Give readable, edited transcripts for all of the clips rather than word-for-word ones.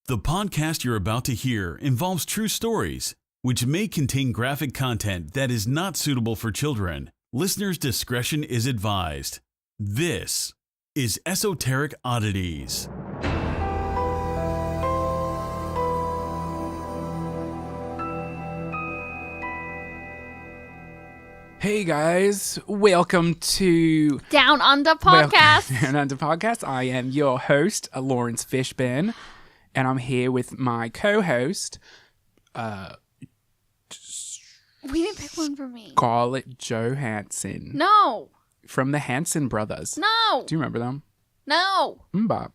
The podcast you're about to hear involves true stories, which may contain graphic content that is not suitable for children. Listener's discretion is advised. This is Esoteric Oddities. Hey guys, welcome to Down Under Podcast. Down Under Podcast. I am your host, Lawrence Fishburne, and I'm here with my co-host, We didn't pick one for me. Scarlett Johansson. No. From the Hanson brothers. No. Do you remember them? No. Mbop.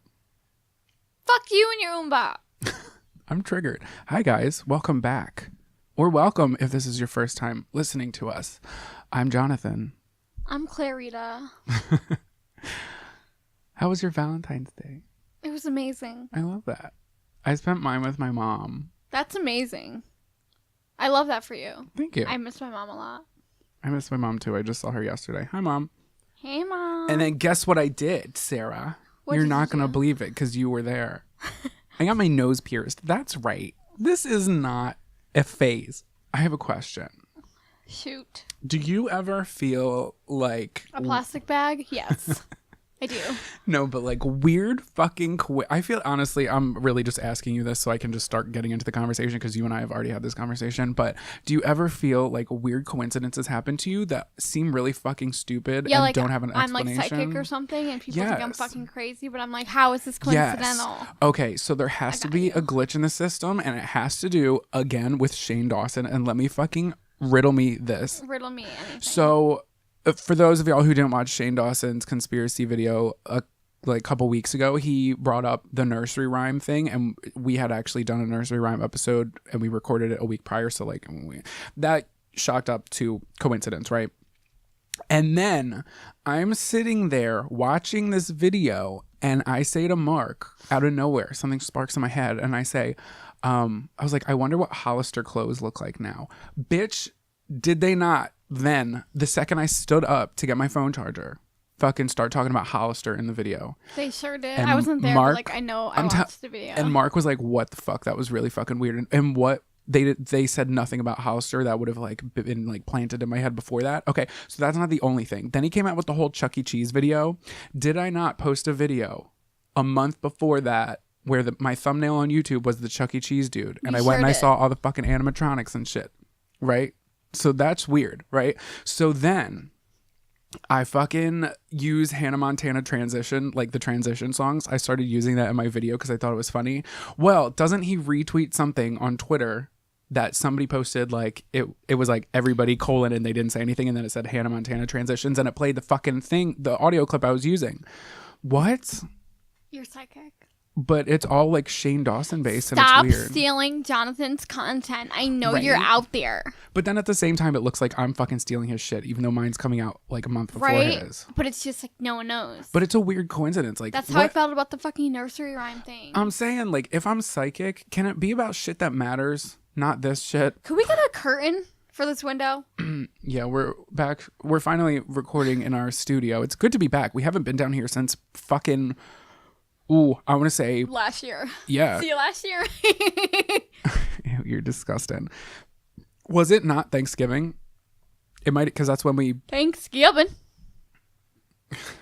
Fuck you and your Oomba. I'm triggered. Hi guys, welcome back. Or welcome if this is your first time listening to us. I'm Jonathan. I'm Clarita. How was your Valentine's Day? It was amazing. I love that. I spent mine with my mom. That's amazing. I love that for you. Thank you. I miss my mom a lot. I miss my mom too. I just saw her yesterday. Hi, Mom. Hey, Mom. And then guess what I did, Sarah? What You're did not you going to do? believe it because you were there. I got my nose pierced. That's right. This is not a phase. I have a question. Shoot. Do you ever feel like... A plastic bag? Yes. I do. No, but like weird fucking... I feel, honestly, I'm really just asking you this so I can just start getting into the conversation because you and I have already had this conversation. But do you ever feel like weird coincidences happen to you that seem really fucking stupid Yeah, and like don't have an I'm explanation? like psychic or something and people think I'm Yes. fucking crazy, but I'm like, how is this coincidental? Yes. Okay, so there has to got be you. a glitch in the system, and it has to do, again, with Shane Dawson. And let me fucking riddle me this. Riddle me anything. So, for those of y'all who didn't watch Shane Dawson's conspiracy video like a couple weeks ago, he brought up the nursery rhyme thing, and we had actually done a nursery rhyme episode, and we recorded it a week prior, so like that shocked up to coincidence, right? And then I'm sitting there watching this video, and I say to Mark, out of nowhere, something sparks in my head, and I say, I was like, I wonder what Hollister clothes look like now. Bitch, did they not then, the second I stood up to get my phone charger, fucking start talking about Hollister in the video. They sure did. And I wasn't there, Mark- but like I know I watched the video. And Mark was like, what the fuck? That was really fucking weird. And what they said nothing about Hollister that would have like been like planted in my head before that. Okay, so that's not the only thing. Then he came out with the whole Chuck E. Cheese video. Did I not post a video a month before that where my thumbnail on YouTube was the Chuck E. Cheese dude? And You I went and sure I did. saw all the fucking animatronics and shit, right? So that's weird, right? So then I fucking use Hannah Montana transition, like the transition songs. I started using that in my video because I thought it was funny. Well, doesn't he retweet something on Twitter that somebody posted, like it was like everybody : and they didn't say anything, and then it said Hannah Montana transitions, and it played the fucking thing, the audio clip I was using. What? You're psychic. But it's all like Shane Dawson based, Stop and it's weird. stealing Jonathan's content. I know Right? you're out there. But then at the same time, it looks like I'm fucking stealing his shit, even though mine's coming out like a month before Right? his. But it's just like no one knows. But it's a weird coincidence. Like That's how I what- felt about the fucking nursery rhyme thing. I'm saying, like, if I'm psychic, can it be about shit that matters? Not this shit. Could we get a curtain for this window? Yeah, we're back. We're finally recording in our studio. It's good to be back. We haven't been down here since fucking... Ooh, I want to say... Last year. Yeah. See you last year. Ew, you're disgusting. Was it not Thanksgiving? It might... Because that's when we... Thanksgiving.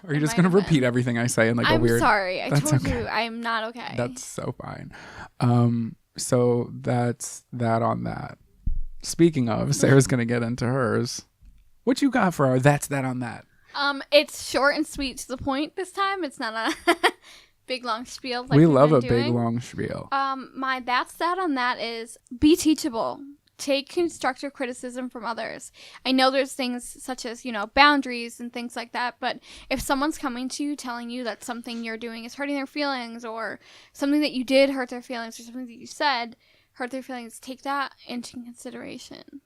Are you just might going to have repeat been. everything I say in like a I'm weird... sorry. I That's told okay. you I'm not okay. That's so fine. So that's that on that. Speaking of, Sarah's going to get into hers. What you got for our That's That on That? It's short and sweet to the point this time. It's not a big long spiel. Like We we've love been a big doing. long spiel. My that's that on that is be teachable. Take constructive criticism from others. I know there's things such as, boundaries and things like that, but if someone's coming to you telling you that something you're doing is hurting their feelings, or something that you did hurt their feelings, or something that you said hurt their feelings, take that into consideration.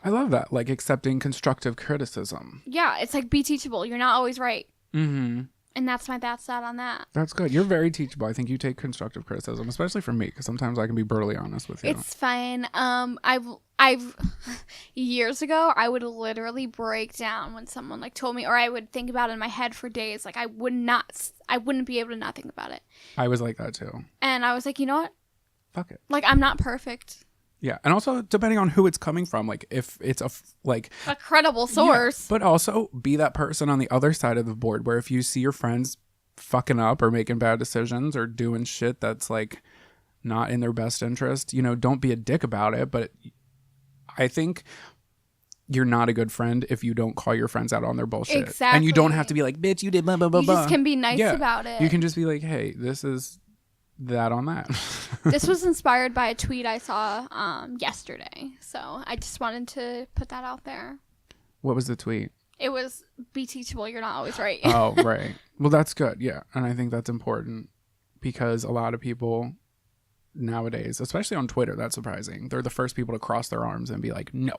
I love that, like accepting constructive criticism. Yeah, it's like be teachable. You're not always right. Mm-hmm. And that's my that's that on that. That's good. You're very teachable. I think you take constructive criticism, especially from me, because sometimes I can be brutally honest with you. It's fine. I've years ago, I would literally break down when someone like told me, or I would think about it in my head for days. Like I wouldn't be able to not think about it. I was like that too. And I was like, you know what? fuck it. Like, I'm not perfect. Yeah, and also depending on who it's coming from, like if it's A credible source. yeah, but also be that person on the other side of the board where if you see your friends fucking up or making bad decisions or doing shit that's like not in their best interest, you know, don't be a dick about it. But I think you're not a good friend if you don't call your friends out on their bullshit. Exactly. And you don't have to be like, bitch, you did blah blah blah. You just can be nice about it. You can just be like, hey, this is that on that. This was inspired by a tweet I saw yesterday, so I just wanted to put that out there. What was the tweet? It was, be teachable, you're not always right. Oh, right. Well, that's good. Yeah. And I think that's important because a lot of people nowadays, especially on Twitter, that's surprising. They're the first people to cross their arms and be like, no,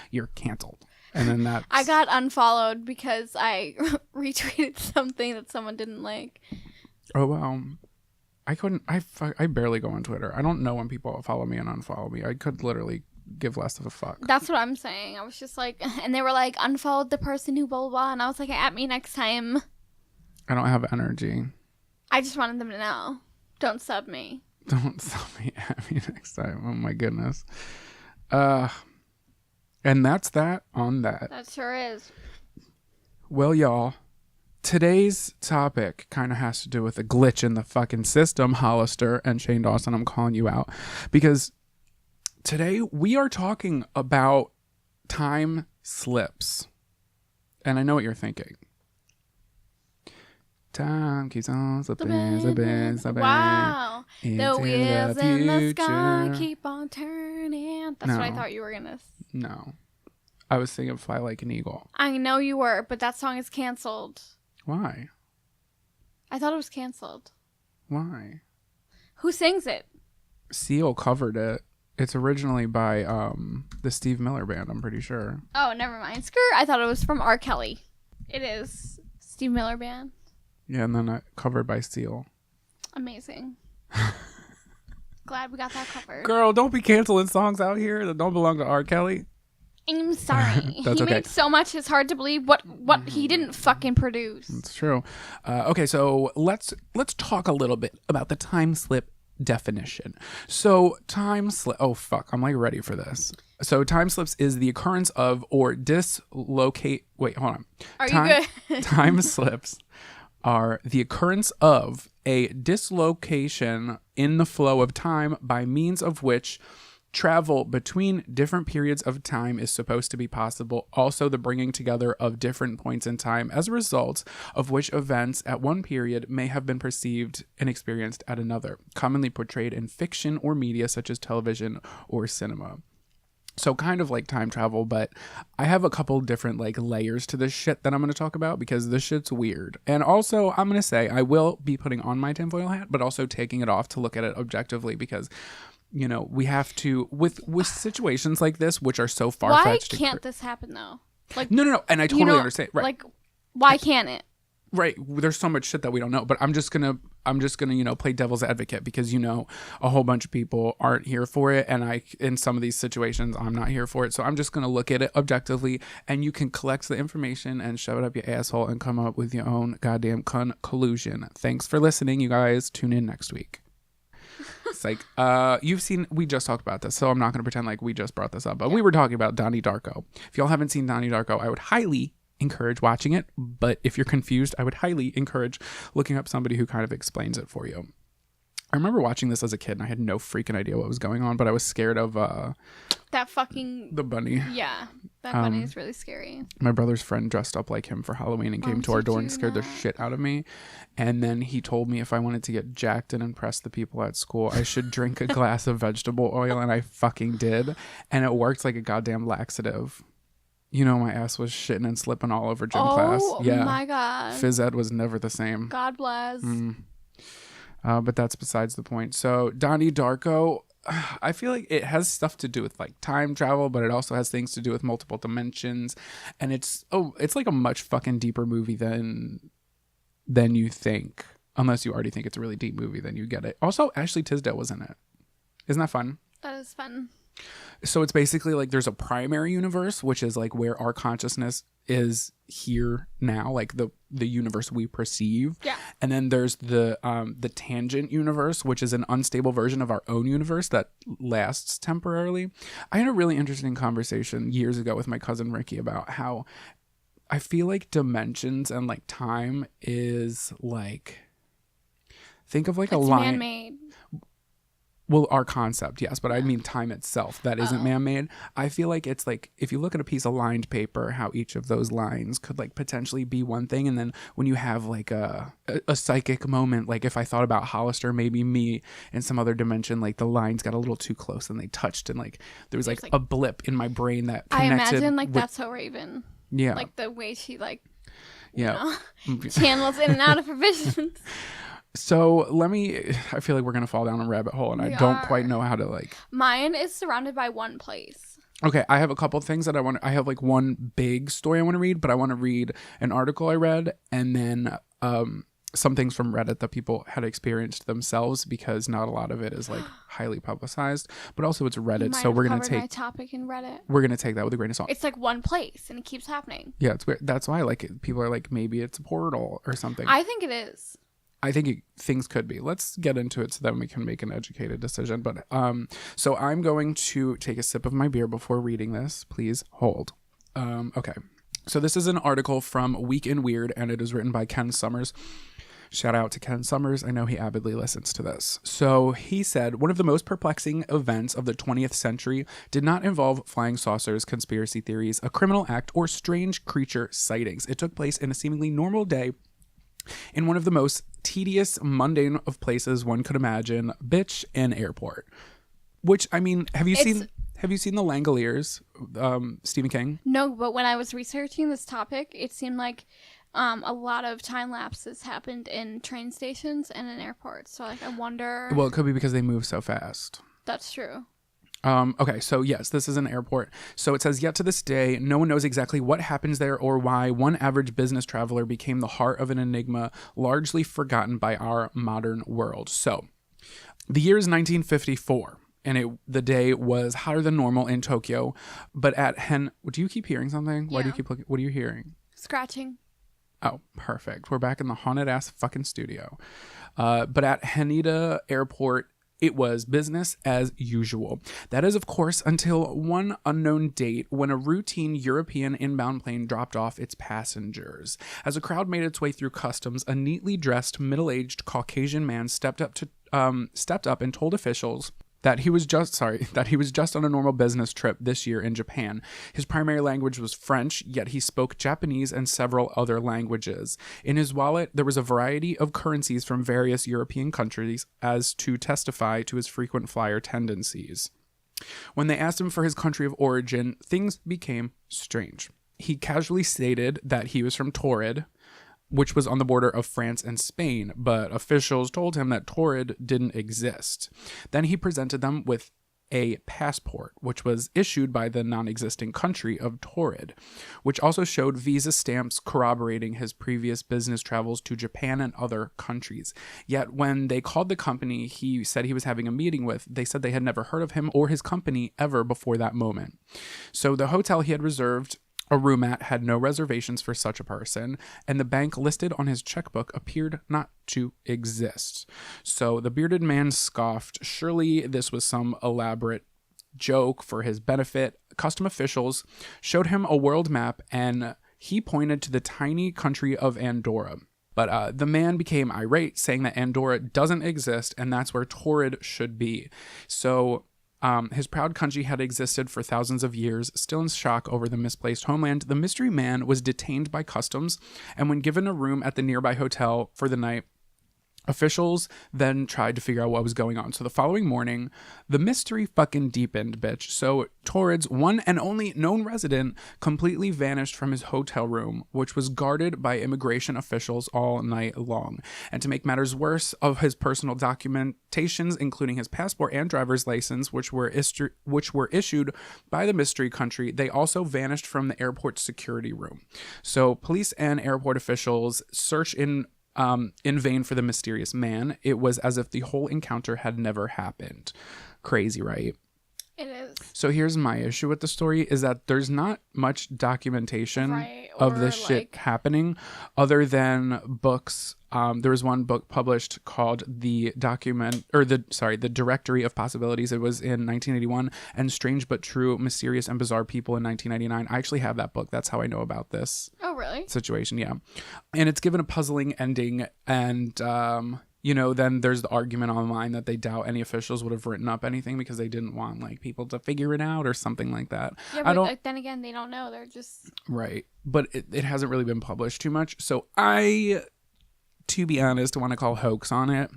you're canceled. And then that's... I got unfollowed because I retweeted something that someone didn't like. Oh, well, I barely go on Twitter. I don't know when people follow me and unfollow me. I could literally give less of a fuck. That's what I'm saying. I was just like, and they were like, unfollowed the person who blah, blah, blah. And I was like, at me next time. I don't have energy. I just wanted them to know. Don't sub me. Don't sub me at me next time. Oh my goodness. And that's that on that. That sure is. Well, y'all, today's topic kind of has to do with a glitch in the fucking system, Hollister and Shane Dawson. I'm calling you out because today we are talking about time slips. And I know what you're thinking. Time keeps on slipping, slipping, slipping. Wow. The wheels in the sky future. keep on turning. That's what I No. thought you were going to. No. I was singing Fly Like an Eagle. I know you were, but that song is canceled. Why? I thought it was canceled. Why? Who sings it? Seal covered it. It's originally by the Steve Miller Band, I'm pretty sure. Oh, never mind. Skirt. I thought it was from R. Kelly. It is Steve Miller Band. Yeah, and then covered by Seal. Amazing. Glad we got that covered. Girl, don't be canceling songs out here that don't belong to R. Kelly. I'm sorry. That's He okay. made so much, it's hard to believe what he didn't fucking produce. It's true. Okay, so let's talk a little bit about the time slip definition. So time slip. Oh fuck, I'm like ready for this. So time slips is the occurrence of or dislocate. Wait, hold on. Are you good? Time slips are the occurrence of a dislocation in the flow of time by means of which travel between different periods of time is supposed to be possible. Also, the bringing together of different points in time as a result of which events at one period may have been perceived and experienced at another, commonly portrayed in fiction or media such as television or cinema. So kind of like time travel, but I have a couple different like layers to this shit that I'm going to talk about because this shit's weird. And also I'm going to say I will be putting on my tinfoil hat, but also taking it off to look at it objectively because, you know, we have to, with situations like this, which are so far-fetched. Why can't this happen though? Like No. And I totally understand. Right. Like, why can't it? Right. There's so much shit that we don't know, but I'm just gonna, you know, play devil's advocate because, you know, a whole bunch of people aren't here for it. And in some of these situations, I'm not here for it. So I'm just going to look at it objectively and you can collect the information and shove it up your asshole and come up with your own goddamn conclusion. Thanks for listening, you guys. Tune in next week. It's like, we just talked about this, so I'm not going to pretend like we just brought this up, but we were talking about Donnie Darko. If y'all haven't seen Donnie Darko, I would highly encourage watching it, but if you're confused, I would highly encourage looking up somebody who kind of explains it for you. I remember watching this as a kid and I had no freaking idea what was going on, but I was scared of That fucking the bunny. Yeah, that bunny is really scary. My brother's friend dressed up like him for Halloween and came to our door and scared the shit out of me. And then he told me if I wanted to get jacked and impress the people at school, I should drink a glass of vegetable oil, and I fucking did. And it worked like a goddamn laxative. You know, my ass was shitting and slipping all over gym class. Yeah. Oh my God. Phys ed was never the same. God bless. But that's besides the point. So Donnie Darko, I feel like it has stuff to do with like time travel, but it also has things to do with multiple dimensions. And it's like a much fucking deeper movie than you think. Unless you already think it's a really deep movie, then you get it. Also, Ashley Tisdale was in it. Isn't that fun? That is fun. So it's basically like there's a primary universe, which is like where our consciousness is here now, like the universe we perceive. Yeah. And then there's the tangent universe, which is an unstable version of our own universe that lasts temporarily. I had a really interesting conversation years ago with my cousin Ricky about how I feel like dimensions and like time is like, think of like a line. Man-made. Well, our concept, yes, but I mean time itself that isn't man-made. I feel like it's like if you look at a piece of lined paper, how each of those lines could like potentially be one thing, and then when you have like a psychic moment, like if I thought about Hollister, maybe me in some other dimension, like the lines got a little too close and they touched, and like there was like a blip in my brain that connected. I imagine like that's so Raven. Yeah, like the way she like channels in and out of her visions. So I feel like we're going to fall down a rabbit hole and I don't quite know how to like. Mine is surrounded by one place. Okay, I have a couple things that I have like one big story I want to read, but I want to read an article I read and then some things from Reddit that people had experienced themselves, because not a lot of it is like highly publicized, but also it's Reddit, so we're going to take my topic in Reddit. We're going to take that with a grain of salt. It's like one place and it keeps happening. Yeah, it's weird. That's why like people are like maybe it's a portal or something. I think it is. I think things could be. Let's get into it so then we can make an educated decision. But so I'm going to take a sip of my beer before reading this. Please hold. Okay. So this is an article from Week in Weird, and it is written by Ken Summers. Shout out to Ken Summers. I know he avidly listens to this. So he said, one of the most perplexing events of the 20th century did not involve flying saucers, conspiracy theories, a criminal act, or strange creature sightings. It took place in a seemingly normal day in one of the most tedious, mundane of places one could imagine, bitch, an airport. Which, I mean, have you seen The Langoliers, Stephen King? No, but when I was researching this topic, it seemed like a lot of time lapses happened in train stations and in airports. So, like, I wonder. Well, it could be because they move so fast. That's true. Okay, so yes, this is an airport. So it says, yet to this day, no one knows exactly what happens there or why one average business traveler became the heart of an enigma largely forgotten by our modern world. So the year is 1954, and the day was hotter than normal in Tokyo. But do you keep hearing something? Why do you keep looking? What are you hearing? Scratching. Oh, perfect. We're back in the haunted ass fucking studio. But at Haneda Airport, it was business as usual. That is, of course, until one unknown date when a routine European inbound plane dropped off its passengers. As a crowd made its way through customs, a neatly dressed, middle-aged Caucasian man stepped up and told officials that he was just on a normal business trip this year in Japan. His primary language was French, yet he spoke Japanese and several other languages. In his wallet, there was a variety of currencies from various European countries as to testify to his frequent flyer tendencies. When they asked him for his country of origin, things became strange. He casually stated that he was from Torrid, which was on the border of France and Spain, but officials told him that Torrid didn't exist. Then he presented them with a passport, which was issued by the non-existing country of Torrid, which also showed visa stamps corroborating his previous business travels to Japan and other countries. Yet when they called the company he said he was having a meeting with, they said they had never heard of him or his company ever before that moment. So the hotel he had reserved a room at had no reservations for such a person, and the bank listed on his checkbook appeared not to exist. So the bearded man scoffed. Surely this was some elaborate joke for his benefit. Custom officials showed him a world map, and he pointed to the tiny country of Andorra. But the man became irate, saying that Andorra doesn't exist, and that's where Torrid should be. So his proud country had existed for thousands of years. Still in shock over the misplaced homeland, the mystery man was detained by customs, and when given a room at the nearby hotel for the night, officials then tried to figure out what was going on. So the following morning, the mystery fucking deepened, bitch. So Torrid's one and only known resident completely vanished from his hotel room, which was guarded by immigration officials all night long. And to make matters worse, of his personal documentations, including his passport and driver's license, which were issued by the mystery country, they also vanished from the airport security room. So police and airport officials searched in vain for the mysterious man. It was as if the whole encounter had never happened. Crazy, right? It is. So here's my issue with the story is that there's not much documentation Right, of this shit like, happening other than books. There was one book published called the Directory of Possibilities. It was in 1981, and Strange But True, Mysterious and Bizarre People in 1999. I actually have that book. That's how I know about this oh, really? situation. Yeah. And it's given a puzzling ending. And, then there's the argument online that they doubt any officials would have written up anything because they didn't want like people to figure it out or something like that. Yeah, but then again, they don't know. They're just... Right. But it hasn't really been published too much. So I, to be honest, want to call hoax on it.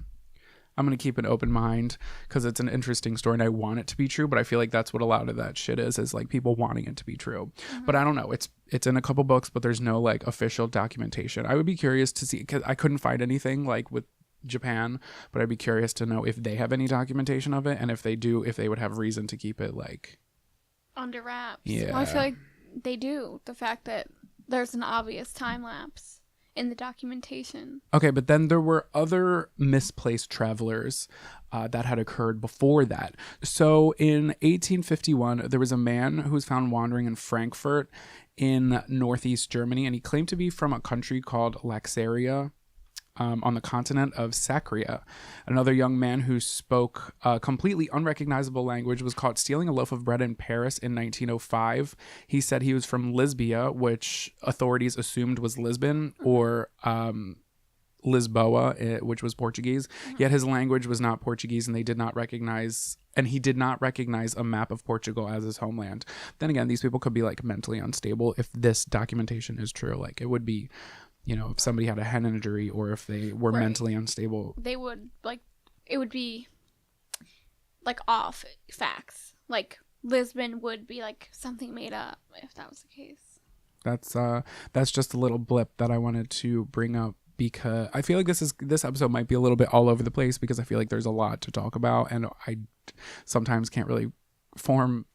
I'm going to keep an open mind because it's an interesting story and I want it to be true. But I feel like that's what a lot of that shit is like people wanting it to be true. Mm-hmm. But I don't know. It's in a couple books, but there's no like official documentation. I would be curious to see because I couldn't find anything like with Japan, but I'd be curious to know if they have any documentation of it. And if they do, if they would have reason to keep it like under wraps. Yeah. Well, I feel like they do. The fact that there's an obvious time lapse in the documentation. Okay, but then there were other misplaced travelers that had occurred before that. So in 1851, there was a man who was found wandering in Frankfurt in northeast Germany, and he claimed to be from a country called Laxaria. On the continent of Sacria. Another young man who spoke a completely unrecognizable language was caught stealing a loaf of bread in Paris in 1905. He said he was from Lisbia, which authorities assumed was Lisbon, or Lisboa, which was Portuguese. Yet his language was not Portuguese, and he did not recognize a map of Portugal as his homeland. Then again, these people could be like mentally unstable if this documentation is true. Like it would be, if somebody had a head injury or if they were mentally unstable. They would, it would be, off facts. Like, Lisbon would be, something made up, if that was the case. That's just a little blip that I wanted to bring up because I feel like this episode might be a little bit all over the place because I feel like there's a lot to talk about and I sometimes can't really form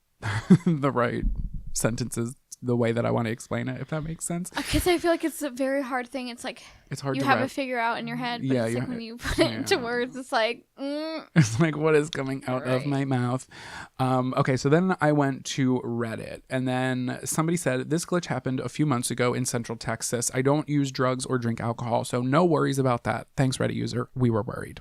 the right sentences the way that I want to explain it, if that makes sense. Because I feel like it's a very hard thing. It's hard you to have it figure out in your head, but it's like when you put it into words, it's like... It's like, what is coming out of my mouth? Okay, so then I went to Reddit, and then somebody said, this glitch happened a few months ago in Central Texas. I don't use drugs or drink alcohol, so no worries about that. Thanks, Reddit user. We were worried.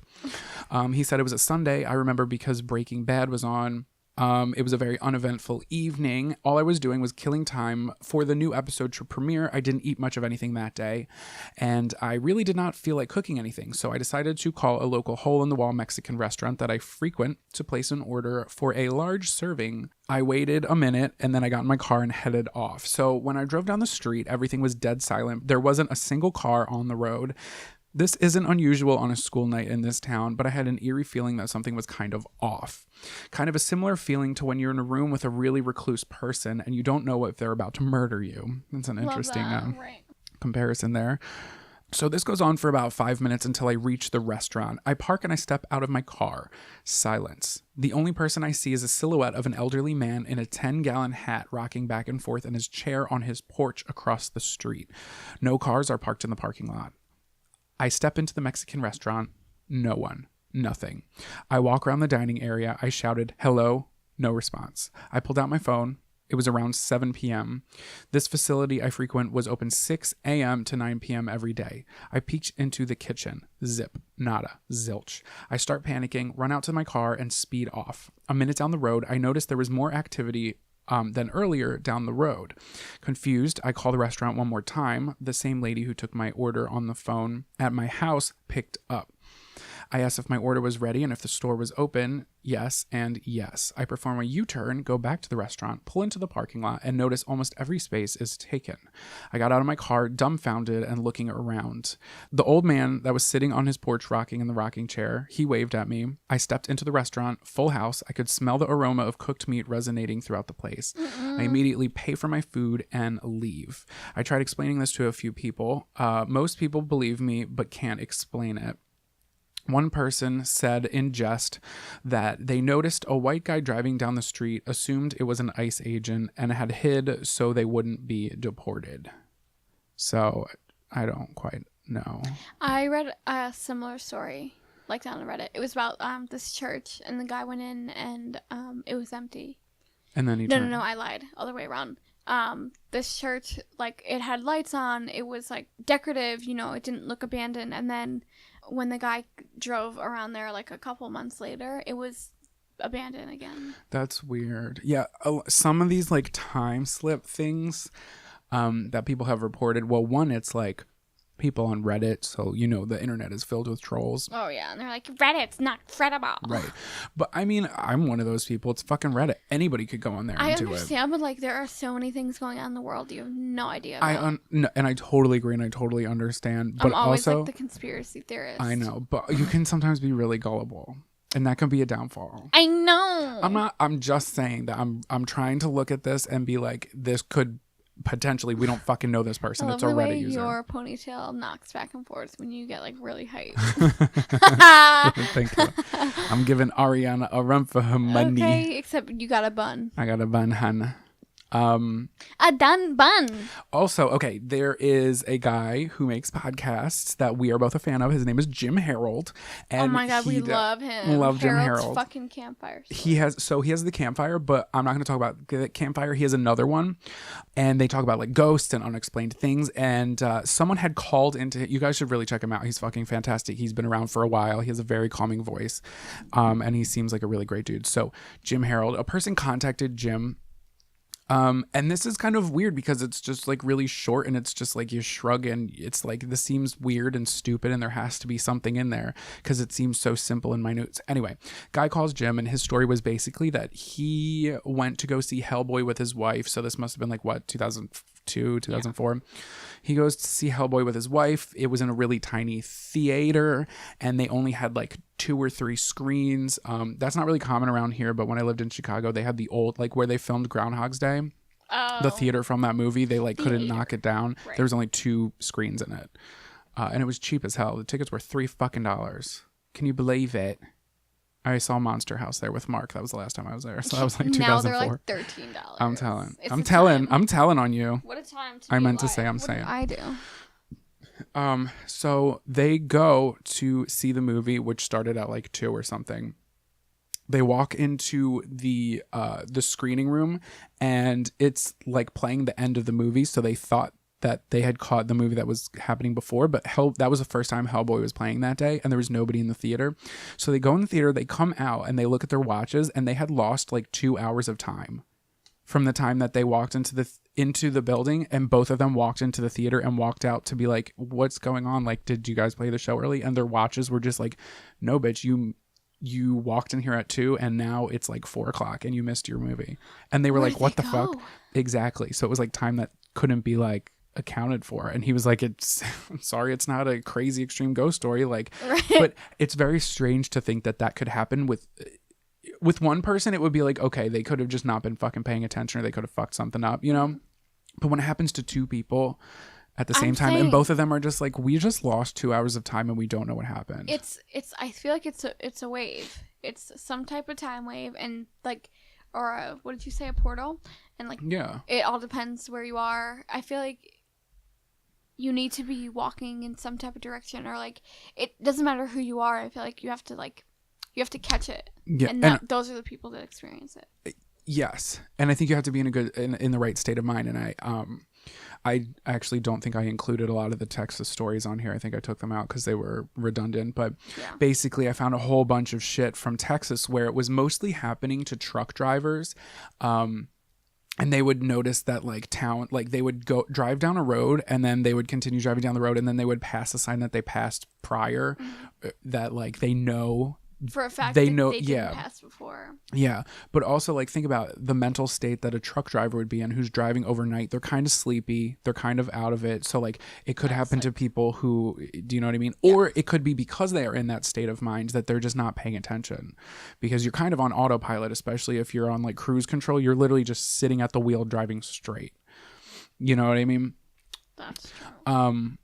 He said it was a Sunday. I remember because Breaking Bad was on. It was a very uneventful evening. All I was doing was killing time for the new episode to premiere. I didn't eat much of anything that day, and I really did not feel like cooking anything, so I decided to call a local hole-in-the-wall Mexican restaurant that I frequent to place an order for a large serving. I waited a minute, and then I got in my car and headed off. So when I drove down the street, everything was dead silent. There wasn't a single car on the road. This isn't unusual on a school night in this town, but I had an eerie feeling that something was kind of off. Kind of a similar feeling to when you're in a room with a really recluse person and you don't know if they're about to murder you. It's an interesting comparison there. So this goes on for about 5 minutes until I reach the restaurant. I park and I step out of my car. Silence. The only person I see is a silhouette of an elderly man in a 10-gallon hat rocking back and forth in his chair on his porch across the street. No cars are parked in the parking lot. I step into the Mexican restaurant. No one. Nothing. I walk around the dining area. I shouted, "Hello?" No response. I pulled out my phone. It was around 7 p.m. This facility I frequent was open 6 a.m. to 9 p.m. every day. I peeked into the kitchen. Zip. Nada. Zilch. I start panicking, run out to my car, and speed off. A minute down the road, I noticed there was more activity than earlier down the road. Confused, I call the restaurant one more time. The same lady who took my order on the phone at my house picked up. I asked if my order was ready and if the store was open. Yes and yes. I perform a U-turn, go back to the restaurant, pull into the parking lot, and notice almost every space is taken. I got out of my car, dumbfounded and looking around. The old man that was sitting on his porch rocking in the rocking chair, he waved at me. I stepped into the restaurant, full house. I could smell the aroma of cooked meat resonating throughout the place. I immediately pay for my food and leave. I tried explaining this to a few people. Most people believe me, but can't explain it. One person said in jest that they noticed a white guy driving down the street, assumed it was an ICE agent, and had hid so they wouldn't be deported. So I don't quite know. I read a similar story, down on Reddit. It was about this church, and the guy went in, and it was empty. And then he No, turned. I lied. Other way around. This church, like, it had lights on. It was, like, decorative. You know, it didn't look abandoned. And then when the guy drove around there, like, a couple months later, it was abandoned again. That's weird. Yeah, some of these like time slip things that people have reported. Well, one, it's like people on Reddit, so you know the internet is filled with trolls. Oh yeah, and they're like, Reddit's not credible. Right. But I mean, I'm one of those people. It's fucking Reddit. Anybody could go on there and I do it. understand, but like there are so many things going on in the world you have no idea I about. and I totally agree and I totally understand. But I'm always also, like the conspiracy theorist. I know, but you can sometimes be really gullible, and that can be a downfall. I know. I'm just saying that I'm trying to look at this and be like, this could potentially, we don't fucking know this person. I love It's a the Reddit way user. your ponytail knocks back and forth when you get like really hyped. Thank you. I'm giving Ariana a run for her money. Okay, except you got a bun. I got a bun, hun. A done bun. Also, okay, there is a guy who makes podcasts that we are both a fan of. His name is Jim Harold. And Oh my god, we love him. Love Jim Harold's Harold. fucking campfire. He has the Campfire, but I'm not going to talk about the Campfire. He has another one, and they talk about like ghosts and unexplained things. And someone had called into. You guys should really check him out. He's fucking fantastic. He's been around for a while. He has a very calming voice, and he seems like a really great dude. So Jim Harold, a person contacted Jim. And this is kind of weird because it's just like really short and it's just like you shrug and it's like this seems weird and stupid and there has to be something in there because it seems so simple and minute. Anyway, guy calls Jim and his story was basically that he went to go see Hellboy with his wife. So this must have been like what, 2002, 2004. Yeah. He goes to see Hellboy with his wife. It was in a really tiny theater and they only had like 2 or 3 screens. That's not really common around here, but when I lived in Chicago, they had the old, like where they filmed Groundhog's Day. Oh. The theater from that movie, they like couldn't knock it down. Right. There was only 2 screens in it. And it was cheap as hell. The tickets were $3. Can you believe it? I saw Monster House there with Mark. That was the last time I was there. So that was like 2004. Now they're like $13. I'm telling. It's I'm a telling. time. I'm telling on you. What a time to I be meant to alive. say I'm What saying. did I do? So they go to see the movie, which started at like 2 or something. They walk into the screening room and it's like playing the end of the movie. So they thought that they had caught the movie that was happening before, but that was the first time Hellboy was playing that day and there was nobody in the theater. So they go in the theater, they come out and they look at their watches and they had lost like 2 hours of time from the time that they walked into the building, and both of them walked into the theater and walked out to be like, what's going on? Like, did you guys play the show early? And their watches were just like, no, bitch, you walked in here at 2 and now it's like 4:00 and you missed your movie. And they were Where like, did what they the go? fuck? Exactly. So it was like time that couldn't be like accounted for. And he was like, I'm sorry, it's not a crazy extreme ghost story. Like, Right. but it's very strange to think that could happen with one person. It would be like, okay, they could have just not been fucking paying attention or they could have fucked something up, you know? But when it happens to 2 people at the same time and both of them are just like, we just lost 2 hours of time and we don't know what happened. It's I feel like it's a wave. It's some type of time wave and like, or what did you say, a portal? And like, yeah, it all depends where you are. I feel like you need to be walking in some type of direction, or like it doesn't matter who you are. I feel like you have to catch it. Yeah, and those are the people that experience it. Yes, and I think you have to be in the right state of mind. And I actually don't think I included a lot of the Texas stories on here. I think I took them out because they were redundant. But basically, I found a whole bunch of shit from Texas where it was mostly happening to truck drivers. And they would notice that like they would go drive down a road and then they would continue driving down the road and then they would pass a sign that they passed prior, that like they know for a fact they that know, they didn't pass before. Yeah, but also like think about the mental state that a truck driver would be in who's driving overnight. They're kind of sleepy, they're kind of out of it. So like it could happen to people who, do you know what I mean? Yeah. Or it could be because they are in that state of mind that they're just not paying attention, because you're kind of on autopilot, especially if you're on like cruise control. You're literally just sitting at the wheel driving straight. You know what I mean? That's true.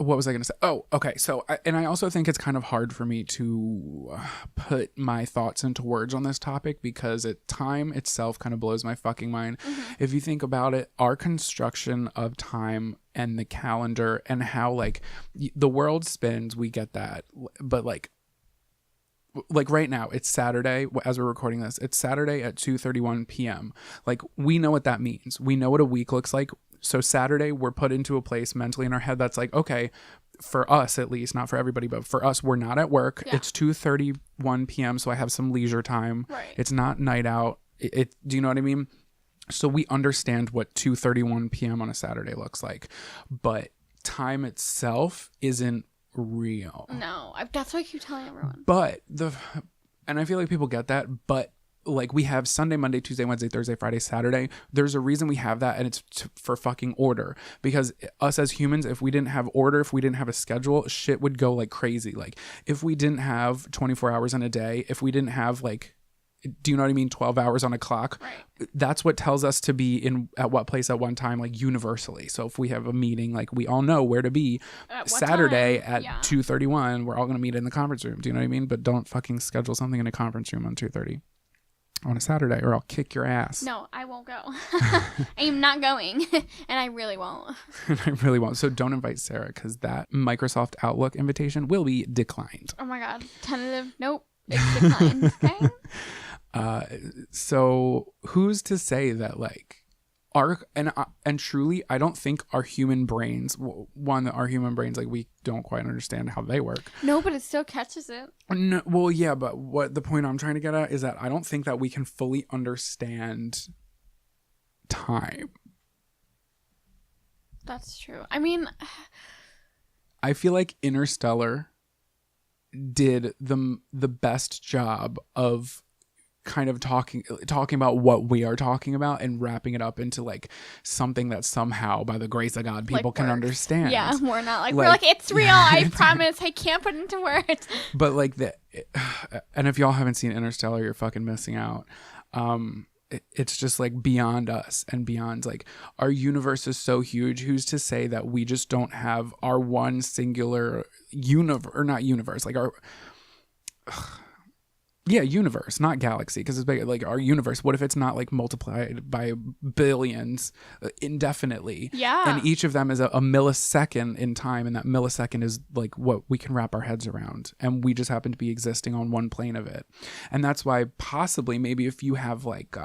What was I going to say? Oh, okay. So, I also think it's kind of hard for me to put my thoughts into words on this topic because time itself kind of blows my fucking mind. Mm-hmm. If you think about it, our construction of time and the calendar and how like the world spins, we get that. But like like right now, it's Saturday as we're recording this. It's Saturday at 2:31 p.m. Like, we know what that means. We know what a week looks like. So Saturday, we're put into a place mentally in our head that's like, okay, for us at least, not for everybody, but for us, we're not at work. Yeah. It's 2:31 p.m. So I have some leisure time. Right. It's not night out. Do you know what I mean? So we understand what 2:31 p.m. on a Saturday looks like, but time itself isn't real. No, that's what I keep telling everyone. But and I feel like people get that, but like we have Sunday, Monday, Tuesday, Wednesday, Thursday, Friday, Saturday. There's a reason we have that, and it's for fucking order. Because us as humans, if we didn't have order, if we didn't have a schedule, shit would go like crazy. Like if we didn't have 24 hours in a day, if we didn't have like, do you know what I mean? 12 hours on a clock. Right. That's what tells us to be at what place at one time, like universally. So if we have a meeting, like we all know where to be At what Saturday time? at 2:31, we're all going to meet in the conference room. Do you know what I mean? But don't fucking schedule something in a conference room on 2:30 on a Saturday, or I'll kick your ass. No, I won't go. I am not going, and I really won't. I really won't. So don't invite Sarah, because that Microsoft Outlook invitation will be declined. Oh my God. Tentative. Nope. It's declined. Okay. So who's to say that like and truly, I don't think our human brains, our human brains, like we don't quite understand how they work. No, but it still catches it. No, well, yeah, but what the point I'm trying to get at is that I don't think that we can fully understand time. That's true. I mean, I feel like Interstellar did the best job of kind of talking about what we are talking about and wrapping it up into like something that somehow, by the grace of God, people like can words. understand. Yeah, we're not like we're like, it's real. I promise. I can't put it into words. But like and if y'all haven't seen Interstellar, you're fucking missing out. It's just like beyond us and beyond, like our universe is so huge. Who's to say that we just don't have our one singular universe, or not universe, like our universe, not galaxy, because it's big, like our universe. What if it's not like multiplied by billions indefinitely? Yeah. And each of them is a millisecond in time, and that millisecond is like what we can wrap our heads around, and we just happen to be existing on one plane of it. And that's why possibly maybe if you have like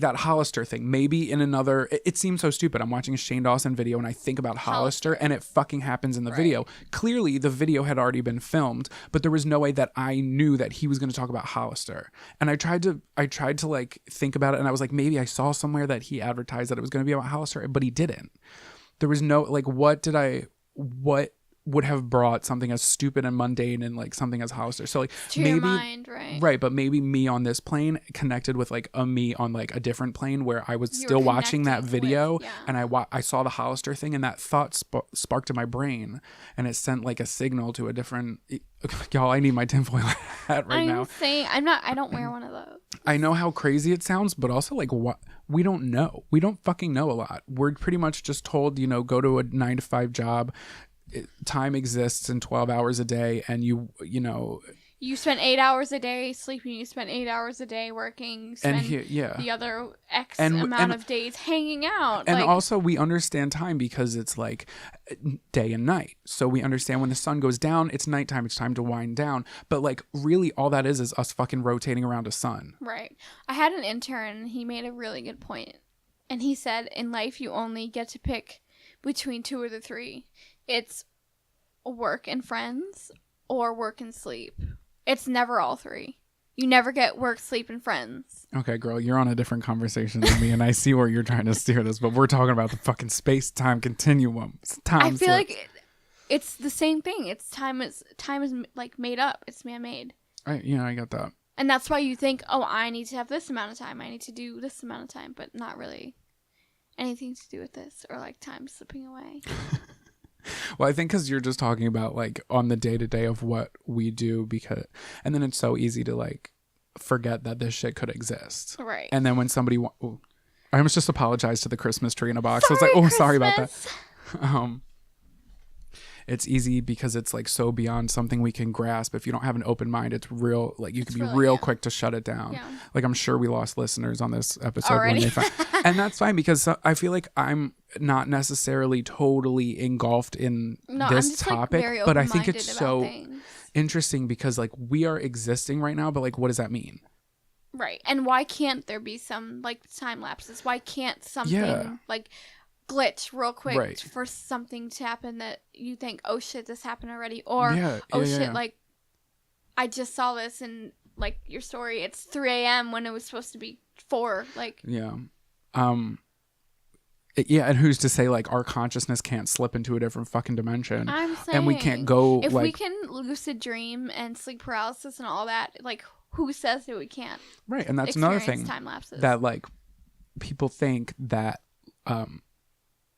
that Hollister thing, maybe in another, it seems so stupid. I'm watching a Shane Dawson video and I think about Hollister and it fucking happens in the video. Clearly the video had already been filmed, but there was no way that I knew that he was going to talk about Hollister. And I tried to like think about it, and I was like, maybe I saw somewhere that he advertised that it was going to be about Hollister, but he didn't. There was no, like, what would have brought something as stupid and mundane and like something as Hollister? So like to maybe your mind, right? But maybe me on this plane connected with like a me on like a different plane where I was still watching that video and I saw the Hollister thing, and that thought sparked in my brain, and it sent like a signal to a different. Y'all, I need my tinfoil hat right now. I'm saying I don't wear one of those. I know how crazy it sounds, but also like what we don't know. We don't fucking know a lot. We're pretty much just told, go to a 9-to-5 job. Time exists in 12 hours a day, and you spend 8 hours a day sleeping, you spend 8 hours a day working, spend the other X amount of days hanging out. And also we understand time because it's like day and night. So we understand when the sun goes down, it's nighttime, it's time to wind down. But like really all that is us fucking rotating around a sun. Right. I had an intern, and he made a really good point. And he said, in life you only get to pick between two or the three. It's work and friends or work and sleep. It's never all three. You never get work, sleep, and friends. Okay, girl, you're on a different conversation than me, and I see where you're trying to steer this, but we're talking about the fucking space-time continuum. I feel like it's the same thing. Time is like made up. It's man-made. I got that. And that's why you think, oh, I need to have this amount of time. I need to do this amount of time, but not really anything to do with this, or like time slipping away. Well, I think because you're just talking about like on the day-to-day of what we do, and then it's so easy to like forget that this shit could exist. Right. And then when somebody I almost just apologized to the Christmas tree in a box. I was like, sorry about that. It's easy because it's like so beyond something we can grasp. If you don't have an open mind, it's real. Like you can be real quick to shut it down. Yeah. Like I'm sure we lost listeners on this episode already. when they found, and that's fine because I feel like I'm not necessarily totally engulfed in this topic, like, but I think it's so. things. interesting because like we are existing right now, but like what does that mean? Right. And why can't there be some like time lapses? Why can't something like glitch real quick for something to happen that you think, oh shit, this happened already, or like I just saw this and like your story, it's 3 a.m. when it was supposed to be 4. Like and who's to say like our consciousness can't slip into a different fucking dimension? I'm saying, and we can't go if like we can lucid dream and sleep paralysis and all that, like who says that we can't? Right, and that's another thing time lapses. that like people think that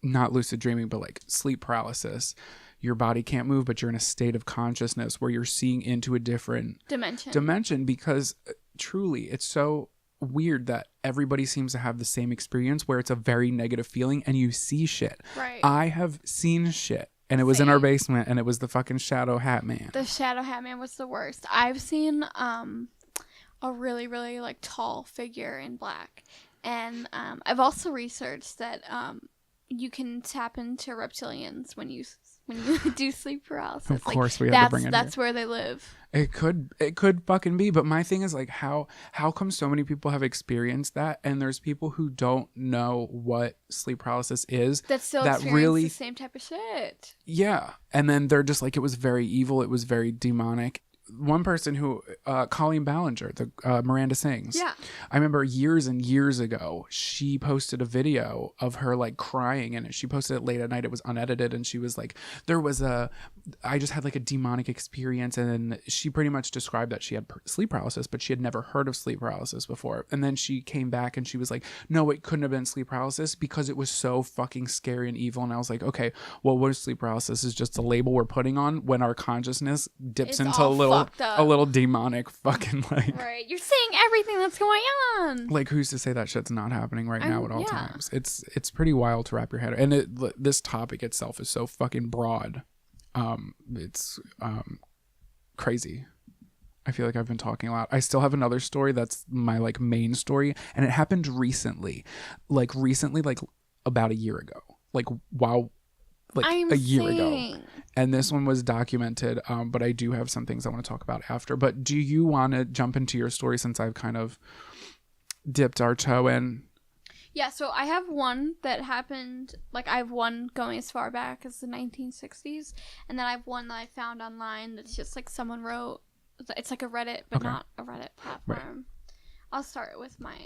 not lucid dreaming, but like sleep paralysis, your body can't move, but you're in a state of consciousness where you're seeing into a different dimension because truly it's so weird that everybody seems to have the same experience where it's a very negative feeling and you see shit. Right. I have seen shit and it was in our basement and it was the fucking Shadow Hat Man. The Shadow Hat Man was the worst. I've seen a really, really like tall figure in black. And I've also researched that you can tap into reptilians when you do sleep paralysis. Of course, we have to bring it. That's where they live. It could fucking be, but my thing is like how come so many people have experienced that, and there's people who don't know what sleep paralysis is that experience really the same type of shit. Yeah, and then they're just like it was very evil, it was very demonic. One person who, Colleen Ballinger, the Miranda Sings. Yeah. I remember years and years ago, she posted a video of her like crying in it. She posted it late at night. It was unedited. And she was like, I just had like a demonic experience. And then she pretty much described that she had sleep paralysis, but she had never heard of sleep paralysis before. And then she came back and she was like, no, it couldn't have been sleep paralysis because it was so fucking scary and evil. And I was like, okay, well, what is sleep paralysis? Is just a label we're putting on when our consciousness dips into a little demonic fucking like. Right, you're seeing everything that's going on. Like, who's to say that shit's not happening right now at all times? It's pretty wild to wrap your head. And this topic itself is so fucking broad. It's crazy. I feel like I've been talking a lot. I still have another story that's my like main story, and it happened recently, like about a year ago, like a year ago. And this one was documented, but I do have some things I want to talk about after. But do you want to jump into your story since I've kind of dipped our toe in? Yeah, so I have one that happened, like I have one going as far back as the 1960s, and then I have one that I found online that's just like someone wrote. It's like a Reddit, but not a Reddit platform. Right. I'll start with my...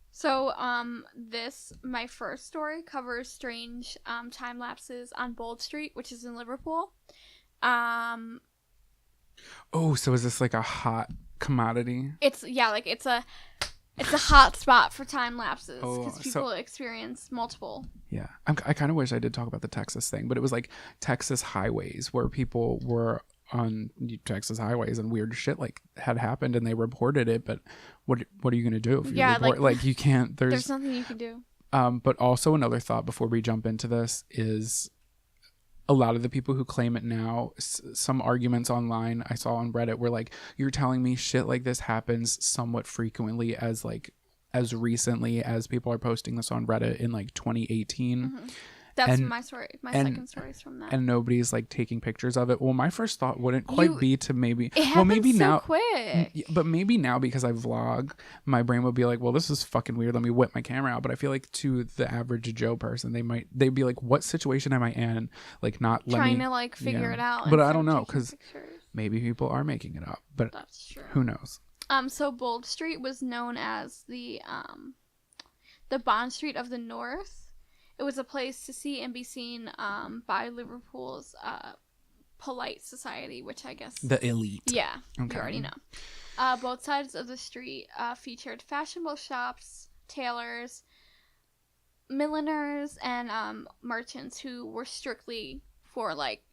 So, my first story covers strange time lapses on Bold Street, which is in Liverpool. Oh, so is this like a hot commodity? It's a hot spot for time lapses because people experience multiple. Yeah, I kind of wish I did talk about the Texas thing, but it was like Texas highways where people were on Texas highways and weird shit like had happened and they reported it, but what are you gonna do if you report, like you can't, there's nothing you can do. But also another thought before we jump into this is a lot of the people who claim it now, some arguments online I saw on Reddit were like, you're telling me shit like this happens somewhat frequently as recently as people are posting this on Reddit in like 2018. Mm-hmm. That's my story. My second story is from that. And nobody's like taking pictures of it. Well, my first thought wouldn't quite be to maybe. It happens so quick. But maybe now because I vlog, my brain would be like, well, this is fucking weird. Let me whip my camera out. But I feel like to the average Joe person, they'd be like, what situation am I in? Like not trying to like figure it out. But I don't know because maybe people are making it up. But that's true. Who knows? So Bold Street was known as the Bond Street of the North. It was a place to see and be seen by Liverpool's polite society, which I guess... The elite. Yeah, okay. You already know. Both sides of the street featured fashionable shops, tailors, milliners, and merchants who were strictly for, like,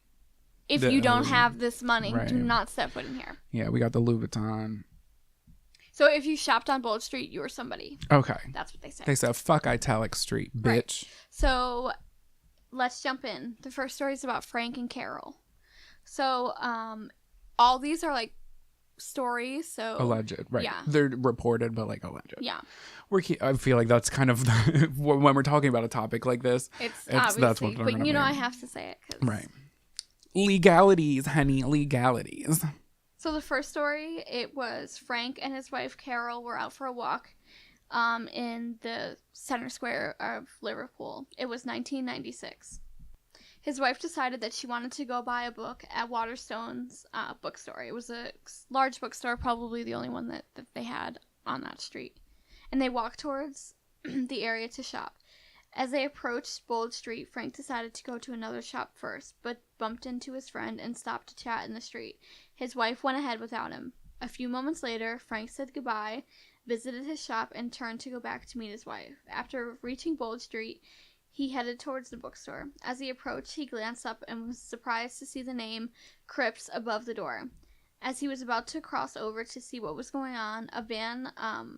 if you don't have this money, do not step foot in here. Yeah, we got the Louis Vuitton. So if you shopped on Bold Street, you were somebody. Okay. That's what they say. They said, fuck Italic Street, bitch. Right. So let's jump in. The first story is about Frank and Carol. So all these are like stories. So alleged, right? Yeah. They're reported, but like alleged. Yeah. I feel like that's kind of when we're talking about a topic like this. It's that's what. But I have to say it. Right. Legalities, honey, legalities. So the first story, it was Frank and his wife Carol were out for a walk in the center square of Liverpool. It was 1996. His wife decided that she wanted to go buy a book at Waterstone's bookstore. It was a large bookstore, probably the only one that they had on that street. And they walked towards the area to shop. As they approached Bold Street, Frank decided to go to another shop first, but bumped into his friend and stopped to chat in the street. His wife went ahead without him. A few moments later, Frank said goodbye, visited his shop, and turned to go back to meet his wife. After reaching Bold Street, he headed towards the bookstore. As he approached, he glanced up and was surprised to see the name Cripps above the door. As he was about to cross over to see what was going on, a van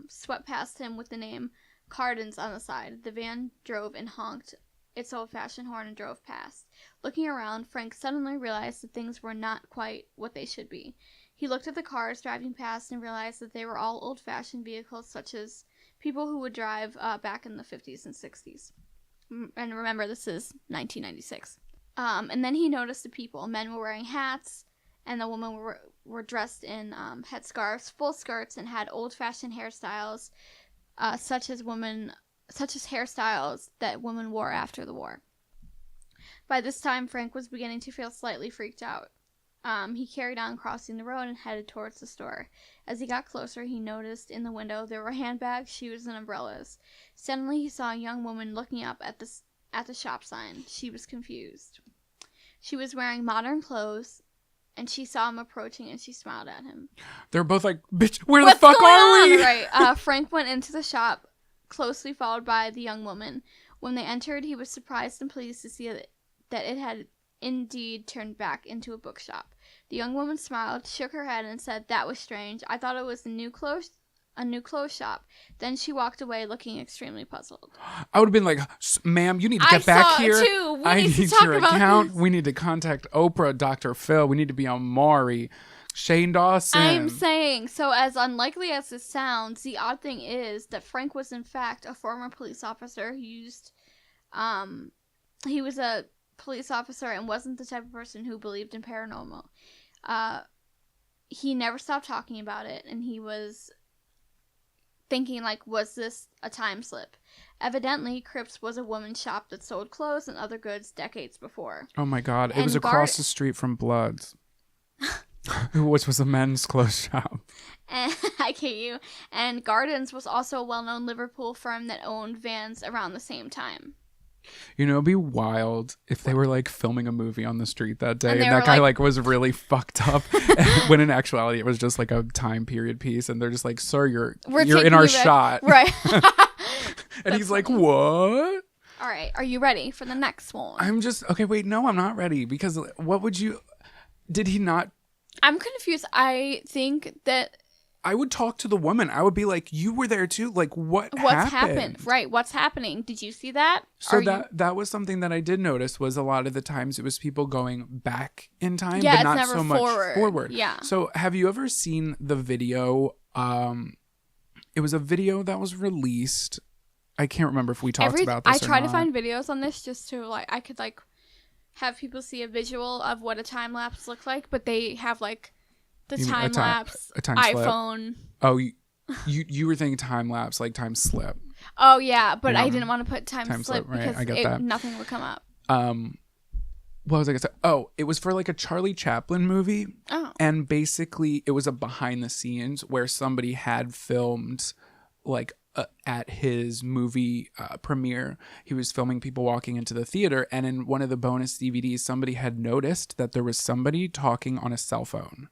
swept past him with the name Cardin's on the side. The van drove and honked its old-fashioned horn and drove past. Looking around, Frank suddenly realized that things were not quite what they should be. He looked at the cars driving past and realized that they were all old-fashioned vehicles such as people who would drive back in the 50s and 60s. And remember, this is 1996. And then he noticed the people. Men were wearing hats, and the women were dressed in headscarves, full skirts, and had old-fashioned hairstyles, such as hairstyles that women wore after the war. By this time, Frank was beginning to feel slightly freaked out. He carried on crossing the road and headed towards the store. As he got closer, he noticed in the window there were handbags, shoes, and umbrellas. Suddenly, he saw a young woman looking up at the shop sign. She was confused. She was wearing modern clothes, and she saw him approaching, and she smiled at him. They're both like, bitch, where the fuck are we? Right. Frank went into the shop, closely followed by the young woman. When they entered, he was surprised and pleased to see that it had indeed turned back into a bookshop. The young woman smiled, shook her head, and said, "That was strange. I thought it was a new clothes shop." Then she walked away, looking extremely puzzled. I would have been like, "Ma'am, you need to get back here. Too. I need your account. We need to contact Oprah, Dr. Phil. We need to be on Maury, Shane Dawson." I'm saying, so as unlikely as this sounds, the odd thing is that Frank was in fact a former police officer who used, he was a police officer and wasn't the type of person who believed in paranormal. He never stopped talking about it, and he was thinking, like, was this a time slip? Evidently, Cripps was a woman's shop that sold clothes and other goods decades before. Oh my god, it was across the street from Bloods, which was a men's clothes shop. And I get you. And Gardens was also a well-known Liverpool firm that owned vans around the same time. You know, it'd be wild if they were like filming a movie on the street that day, and they that were guy like was really fucked up, when in actuality it was just like a time period piece, and they're just like, "Sir, you're in our shot," right? And he's like, "What?" All right, are you ready for the next one? I'm just okay. Wait, no, I'm not ready, because what would you? Did he not? I'm confused. I think that I would talk to the woman. I would be like, "You were there too. Like, what's happened? Right? What's happening? Did you see that?" So that was something that I did notice, was a lot of the times it was people going back in time, yeah, but not never so much forward. Yeah. So have you ever seen the video? It was a video that was released. I can't remember if we talked about this. I try to find videos on this just to I could have people see a visual of what a time lapse looked like, but they have like the time lapse iPhone. Slip. Oh, you were thinking time lapse, like time slip. Oh yeah, but I didn't want to put time slip right? because I get that. Nothing would come up. What was I gonna say? Oh, it was for like a Charlie Chaplin movie. Oh. And basically it was a behind the scenes where somebody had filmed like at his movie premiere. He was filming people walking into the theater, and in one of the bonus DVDs, somebody had noticed that there was somebody talking on a cell phone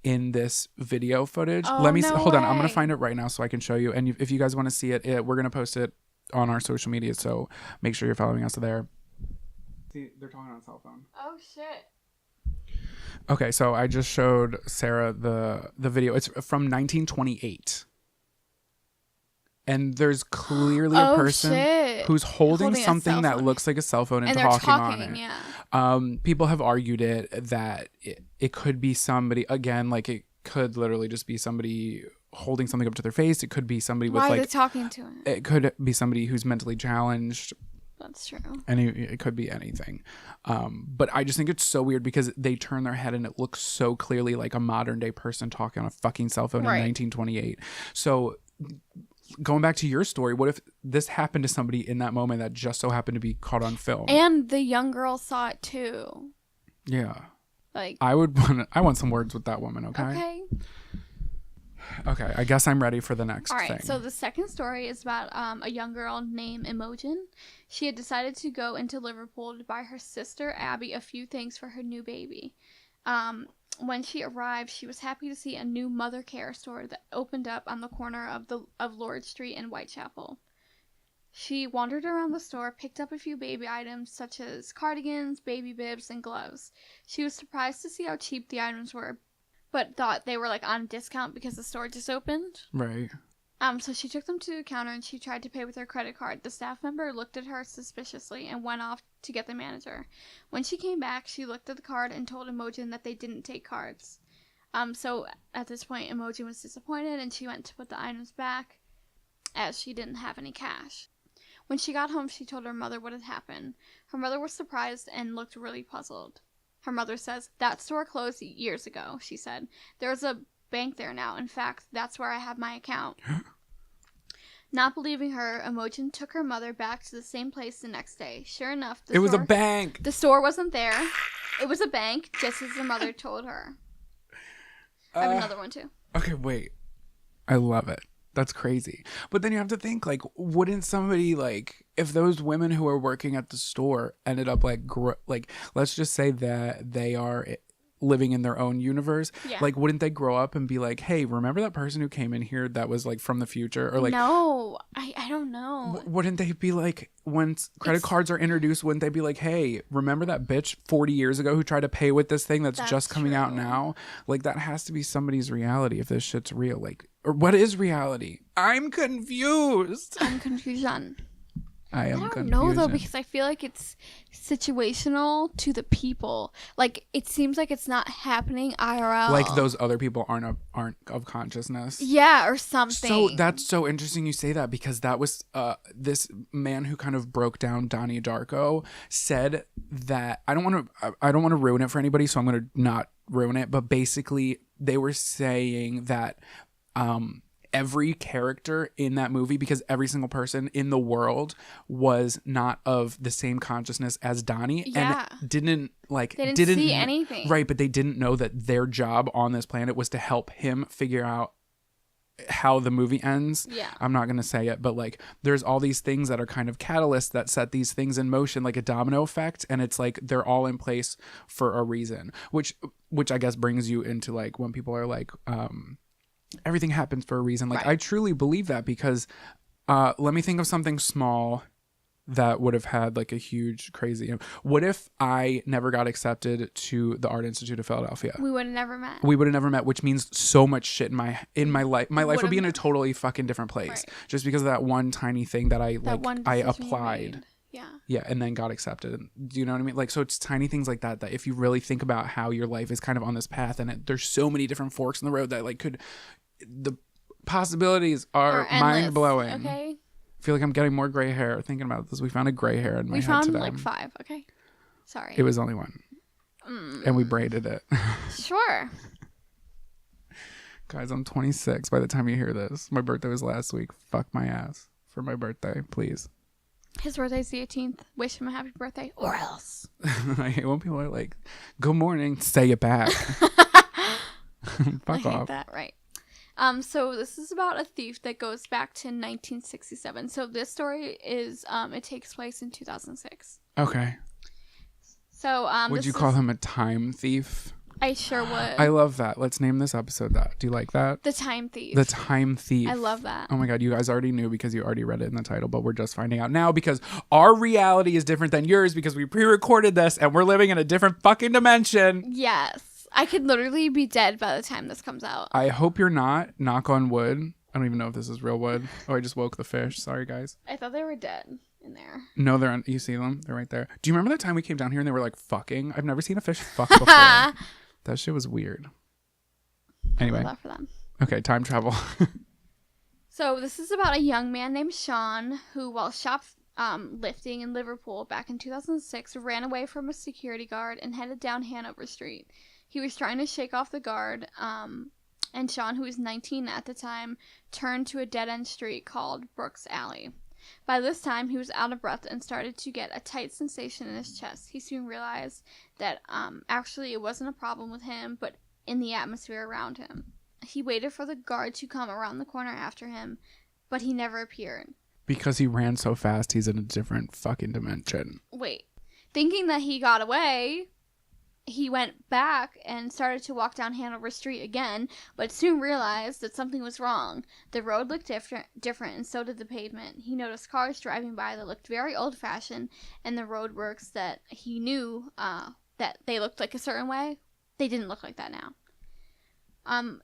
in this video footage. Let me hold on. I'm going to find it right now so I can show you. And if you guys want to see it, we're going to post it on our social media. So make sure you're following us there. See, they're talking on a cell phone. Oh shit. Okay, so I just showed Sarah the video. It's from 1928. And there's clearly a person who's holding something that looks like a cell phone and talking on it. Yeah. People have argued that it could be somebody, again, like it could literally just be somebody holding something up to their face. It could be somebody with Why are they talking to him? It could be somebody who's mentally challenged. That's true. It could be anything. But I just think it's so weird because they turn their head and it looks so clearly like a modern day person talking on a fucking cell phone Right. in 1928. So going back to your story, what if this happened to somebody in that moment that just so happened to be caught on film? And the young girl saw it too. Yeah. Like, I want some words with that woman, okay? Okay, I guess I'm ready for the next All right, thing. so the second story is about a young girl named Imogen. She had decided to go into Liverpool to buy her sister Abby a few things for her new baby. When she arrived, she was happy to see a new mother care store that opened up on the corner of Lord Street in Whitechapel. She wandered around the store, picked up a few baby items such as cardigans, baby bibs, and gloves. She was surprised to see how cheap the items were, but thought they were like on discount because the store just opened. Right. So she took them to the counter and she tried to pay with her credit card. The staff member looked at her suspiciously and went off to get the manager. When she came back, she looked at the card and told Imogen that they didn't take cards. So at this point, Imogen was disappointed and she went to put the items back as she didn't have any cash. When she got home, she told her mother what had happened. Her mother was surprised and looked really puzzled. Her mother says, "That store closed years ago," she said. "There's a bank there now. In fact, that's where I have my account." Not believing her, Imogen took her mother back to the same place the next day. Sure enough, It was a bank. The store wasn't there. It was a bank, just as her mother told her. I have another one too. Okay, wait. I love it. That's crazy. But then you have to think, like, wouldn't somebody, like, if those women who are working at the store ended up, like, let's just say that they are living in their own universe, Yeah. like, wouldn't they grow up and be like, hey, remember that person who came in here that was, like, from the future? Or, like, No, I don't know. wouldn't they be like, when credit cards are introduced, wouldn't they be like, hey, remember that bitch 40 years ago who tried to pay with this thing that's just coming out true. now? Like, that has to be somebody's reality if this shit's real. Like, or what is reality? I'm confused. I'm confusion. I am I don't confused. know though, because I feel like it's situational to the people. Like, it seems like it's not happening IRL. Like those other people aren't of consciousness. Yeah, or something. So that's so interesting you say that, because that was this man who kind of broke down Donnie Darko said that I don't want to ruin it for anybody, so I'm going to not ruin it, but basically they were saying that every character in that movie, because every single person in the world was not of the same consciousness as Donnie, Yeah. and didn't see anything. Right, but they didn't know that their job on this planet was to help him figure out how the movie ends. Yeah. I'm not going to say it, but like there's all these things that are kind of catalysts that set these things in motion, like a domino effect, and it's like they're all in place for a reason, which I guess brings you into like when people are like everything happens for a reason. Like, Right. I truly believe that, because let me think of something small that would have had like a huge crazy. What if I never got accepted to the Art Institute of Philadelphia? We would have never met. We would have never met, which means so much shit in my life. My life would be in a Would've- totally fucking different place, Right. just because of that one tiny thing that I That one I decision you applied. made. Yeah. Yeah, and then got accepted. Do you know what I mean? Like, so it's tiny things like that if you really think about how your life is kind of on this path, and there's so many different forks in the road that like the possibilities are Or endless, mind blowing. Okay. I feel like I'm getting more gray hair thinking about this. We found a gray hair in my We head found today. like 5. Okay. Sorry. It was only one, and we braided it. Sure. Guys, I'm 26 by the time you hear this. My birthday was last week. Fuck my ass for my birthday, please. His birthday's the 18th. Wish him a happy birthday, or else. I hate when people are like, good morning, say it back. Fuck I hate off. that, right. So this is about a thief that goes back to 1967. So this story is, it takes place in 2006. Okay. So, Would you call him a time thief? I sure would. I love that. Let's name this episode that. Do you like that? The Time Thief. The Time Thief. I love that. Oh my God, you guys already knew because you already read it in the title, but we're just finding out now because our reality is different than yours because we pre-recorded this and we're living in a different fucking dimension. Yes. I could literally be dead by the time this comes out. I hope you're not. Knock on wood. I don't even know if this is real wood. Oh, I just woke the fish. Sorry, guys. I thought they were dead in there. No, they're on. You see them? They're right there. Do you remember that time we came down here and they were like fucking? I've never seen a fish fuck before. That shit was weird. Anyway. I love that for them. Okay, time travel. So this is about a young man named Sean who, while lifting in Liverpool back in 2006, ran away from a security guard and headed down Hanover Street. He was trying to shake off the guard, and Sean, who was 19 at the time, turned to a dead-end street called Brooks Alley. By this time, he was out of breath and started to get a tight sensation in his chest. He soon realized that actually it wasn't a problem with him, but in the atmosphere around him. He waited for the guard to come around the corner after him, but he never appeared. Because he ran so fast, he's in a different fucking dimension. Wait. Thinking that he got away, he went back and started to walk down Hanover Street again, but soon realized that something was wrong. The road looked different, and so did the pavement. He noticed cars driving by that looked very old-fashioned, and the roadworks that he knew that they looked like a certain way, they didn't look like that now.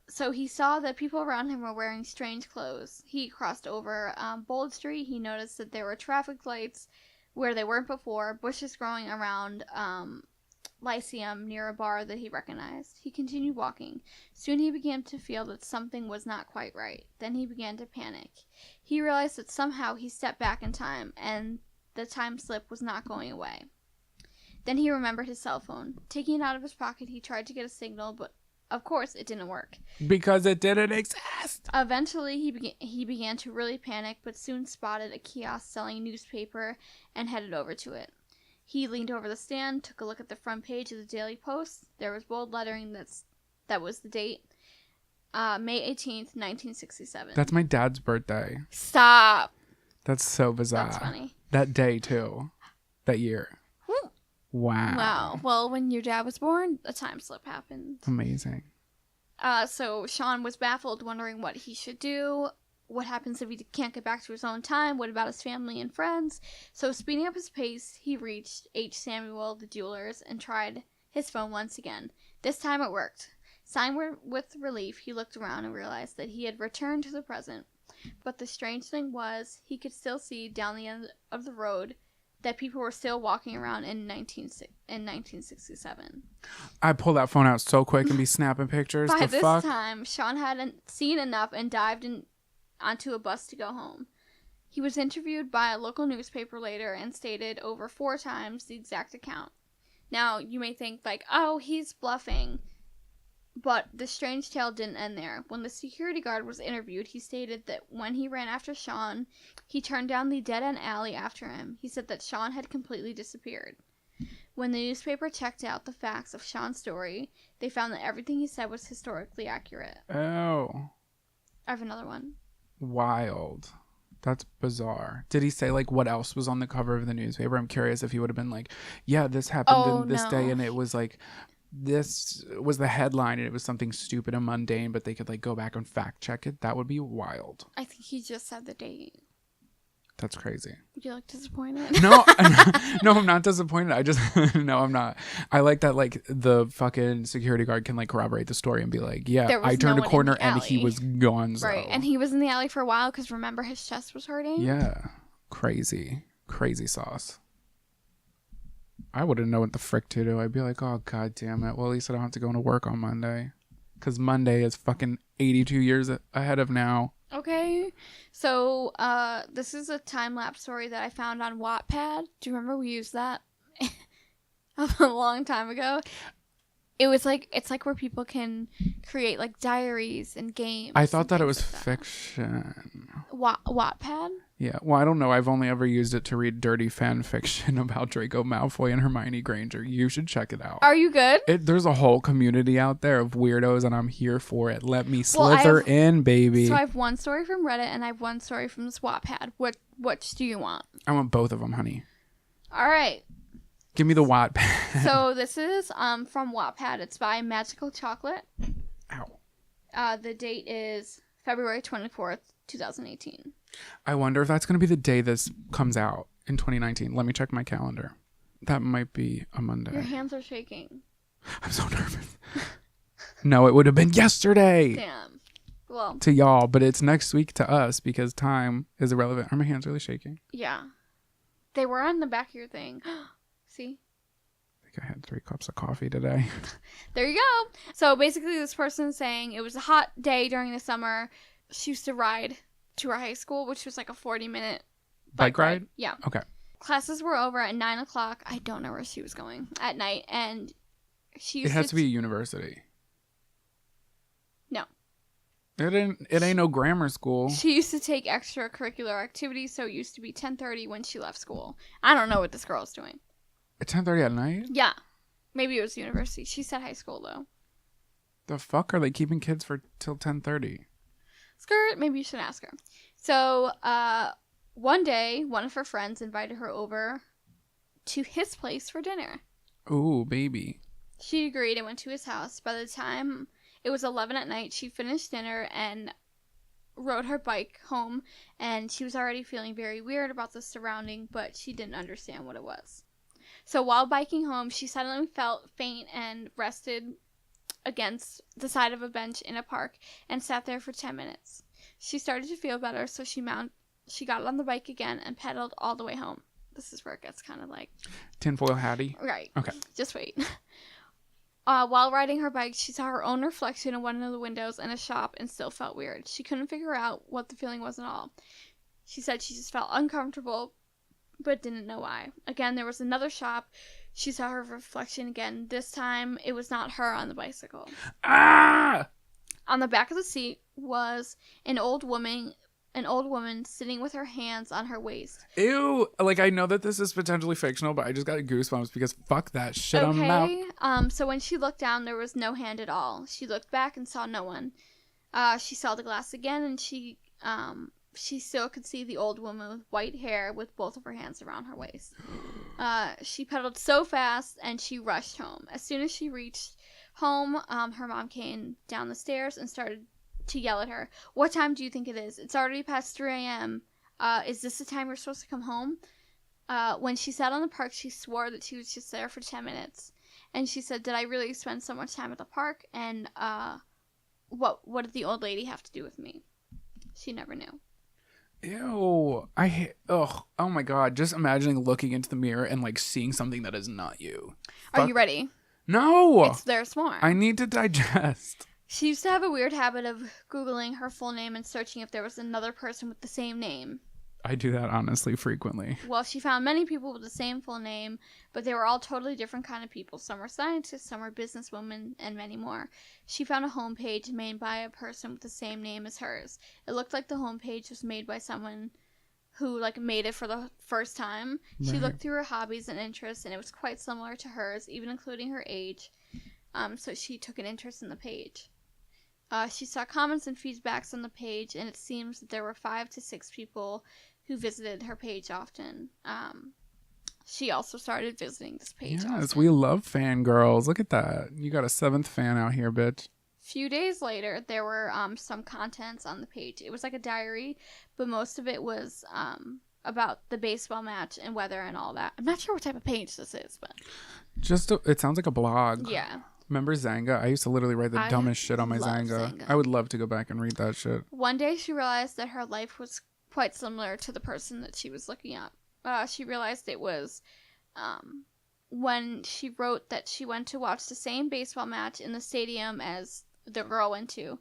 So he saw that people around him were wearing strange clothes. He crossed over Bold Street. He noticed that there were traffic lights where they weren't before, bushes growing around Lyceum near a bar that he recognized. He continued walking. Soon he began to feel that something was not quite right. Then he began to panic. He realized that somehow he stepped back in time, and the time slip was not going away. Then he remembered his cell phone. Taking it out of his pocket, he tried to get a signal, but of course, it didn't work. Because it didn't exist. Eventually, he began to really panic, but soon spotted a kiosk selling newspaper and headed over to it. He leaned over the stand, took a look at the front page of the Daily Post. There was bold lettering that was the date, May 18th, 1967. That's my dad's birthday. Stop. That's so bizarre. That's funny. That day, too. That year. Woo. Wow. Well, when your dad was born, a time slip happened. Amazing. So Sean was baffled, wondering what he should do. What happens if he can't get back to his own time? What about his family and friends? So speeding up his pace, he reached H. Samuel, the jeweler's, and tried his phone once again. This time it worked. Sighing with relief, he looked around and realized that he had returned to the present. But the strange thing was, he could still see down the end of the road that people were still walking around in 1967. I pull that phone out so quick and be snapping pictures. By this time, Sean hadn't seen enough and dived onto a bus to go home. He was interviewed by a local newspaper later and stated over 4 times the exact account. Now, you may think like, oh, he's bluffing. But the strange tale didn't end there. When the security guard was interviewed, he stated that when he ran after Sean, he turned down the dead-end alley after him. He said that Sean had completely disappeared. When the newspaper checked out the facts of Sean's story, they found that everything he said was historically accurate. Oh. I have another one. Wild. That's bizarre. Did he say like what else was on the cover of the newspaper? I'm curious if he would have been like, yeah, this happened in this day, and it was like, this was the headline and it was something stupid and mundane, but they could like go back and fact check it. That would be wild. I think he just said the date. That's crazy. You look disappointed? No, no, I'm not disappointed. I just, no, I'm not. I like that like the fucking security guard can like corroborate the story and be like, yeah, I turned a corner and he was gone. Right, and he was in the alley for a while because remember his chest was hurting? Yeah, crazy sauce. I wouldn't know what the frick to do. I'd be like, oh, god damn it. Well, at least I don't have to go into work on Monday. Because Monday is fucking 82 years ahead of now. Okay. So, this is a time-lapse story that I found on Wattpad. Do you remember we used that a long time ago? It was like, it's like where people can create like diaries and games. I thought that it was fiction. Wattpad? Yeah, well, I don't know. I've only ever used it to read dirty fan fiction about Draco Malfoy and Hermione Granger. You should check it out. Are you good? There's a whole community out there of weirdos, and I'm here for it. Let me slither in, baby. So I have one story from Reddit, and I have one story from Wattpad. Which do you want? I want both of them, honey. All right. Give me the Wattpad. So this is from Wattpad. It's by Magical Chocolate. Ow. The date is February 24th, 2018. I wonder if that's going to be the day this comes out in 2019. Let me check my calendar. That might be a Monday. Your hands are shaking. I'm so nervous. No, it would have been yesterday. Damn. Well. To y'all, but it's next week to us because time is irrelevant. Are my hands really shaking? Yeah. They were on the back of your thing. See? I think I had 3 cups of coffee today. There you go. So basically this person is saying it was a hot day during the summer. She used to ride to her high school, which was like a 40-minute Bike ride? Yeah. Okay. Classes were over at 9 o'clock. I don't know where she was going at night. And she used It has to be a university. No. It ain't no grammar school. She used to take extracurricular activities, so it used to be 10:30 when she left school. I don't know what this girl's doing. At 10:30 at night? Yeah. Maybe it was university. She said high school, though. The fuck are they keeping kids for till 10:30? Skirt, maybe you should ask her. So, one day, one of her friends invited her over to his place for dinner. Ooh, baby. She agreed and went to his house. By the time it was 11 at night, she finished dinner and rode her bike home, and she was already feeling very weird about the surrounding, but she didn't understand what it was. So while biking home, she suddenly felt faint and rested against the side of a bench in a park and sat there for 10 minutes. She started to feel better, so she got on the bike again and pedaled all the way home. This is where it gets kind of like... Tinfoil Hattie? Right. Okay. Just wait. While riding her bike, she saw her own reflection in one of the windows in a shop and still felt weird. She couldn't figure out what the feeling was at all. She said she just felt uncomfortable, but didn't know why. Again, there was another shop. She saw her reflection again. This time, it was not her on the bicycle. Ah! On the back of the seat was an old woman sitting with her hands on her waist. Ew. Like, I know that this is potentially fictional, but I just got goosebumps because fuck that shit. Okay. So when she looked down, there was no hand at all. She looked back and saw no one. She saw the glass again, and she still could see the old woman with white hair with both of her hands around her waist. She pedaled so fast, and she rushed home. As soon as she reached home, her mom came down the stairs and started to yell at her. What time do you think it is? It's already past 3 a.m. Is this the time you're supposed to come home? When she sat on the park, she swore that she was just there for 10 minutes. And she said, did I really spend so much time at the park? And what did the old lady have to do with me? She never knew. Ew. Oh my god. Just imagining looking into the mirror and like seeing something that is not you. Are you ready? No. There's more. I need to digest. She used to have a weird habit of Googling her full name and searching if there was another person with the same name. I do that honestly frequently. Well, she found many people with the same full name, but they were all totally different kind of people. Some were scientists, some were businesswomen, and many more. She found a homepage made by a person with the same name as hers. It looked like the homepage was made by someone who like made it for the first time. She Right. looked through her hobbies and interests, and it was quite similar to hers, even including her age. So she took an interest in the page. She saw comments and feedbacks on the page, and it seems that there were 5 to 6 people who visited her page often. She also started visiting this page often. Yes, we love fangirls. Look at that. You got a 7th fan out here, bitch. Few days later, there were some contents on the page. It was like a diary, but most of it was about the baseball match and weather and all that. I'm not sure what type of page this is, but... It sounds like a blog. Yeah. Remember Zanga? I used to literally write the dumbest shit on my love Zanga. Zanga. I would love to go back and read that shit. One day, she realized that her life was quite similar to the person that she was looking at. She realized it was when she wrote that she went to watch the same baseball match in the stadium as the girl went to.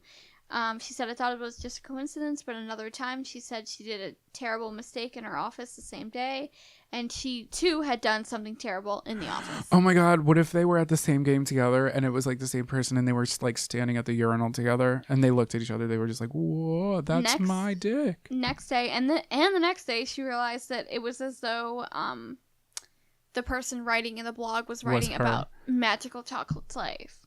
She said, I thought it was just a coincidence, but another time she said she did a terrible mistake in her office the same day, and she, too, had done something terrible in the office. Oh my god, what if they were at the same game together and it was like the same person and they were just like standing at the urinal together and they looked at each other, they were just like, whoa, that's my dick. Next day, and the next day, she realized that it was as though the person writing in the blog was writing her. about Magical Chocolate's life.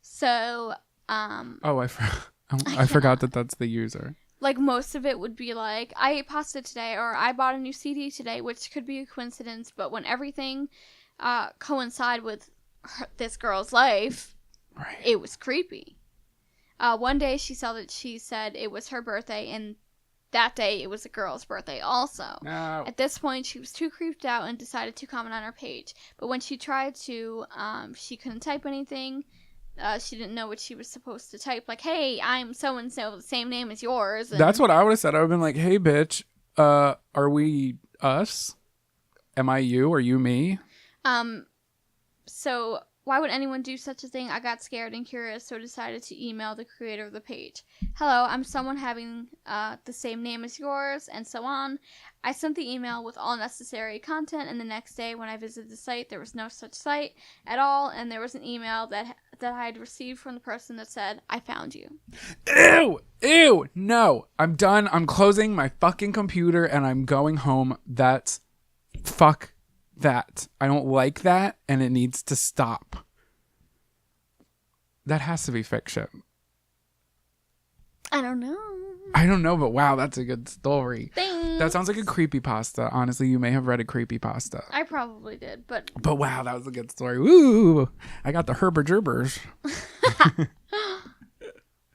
So, I forgot that that's the user. like, most of it would be like, I ate pasta today, or I bought a new CD today, which could be a coincidence, but when everything coincided with this girl's life, Right. it was creepy. One day, she said it was her birthday, and that day, it was the girl's birthday also. No. At this point, she was too creeped out and decided to comment on her page. But when she tried to, she couldn't type anything. She didn't know what she was supposed to type. Like, hey, I'm so-and-so, the same name as yours. And That's what I would have said. I would have been like, hey, bitch, are we us? Am I you? Are you me? So Why would anyone do such a thing? I got scared and curious, so decided to email the creator of the page. Hello, I'm someone having the same name as yours, and so on. I sent the email with all necessary content, and the next day when I visited the site, there was no such site at all, and there was an email that I had received from the person that said, I found you. Ew! Ew! No! I'm done. I'm closing my fucking computer and I'm going home. That's... Fuck that. I don't like that and it needs to stop. That has to be fiction. I don't know. I don't know, but wow, that's a good story. Thanks. That sounds like a creepypasta. Honestly, you may have read a creepypasta. I probably did, but wow, that was a good story. Woo! I got the Herber Gerbers.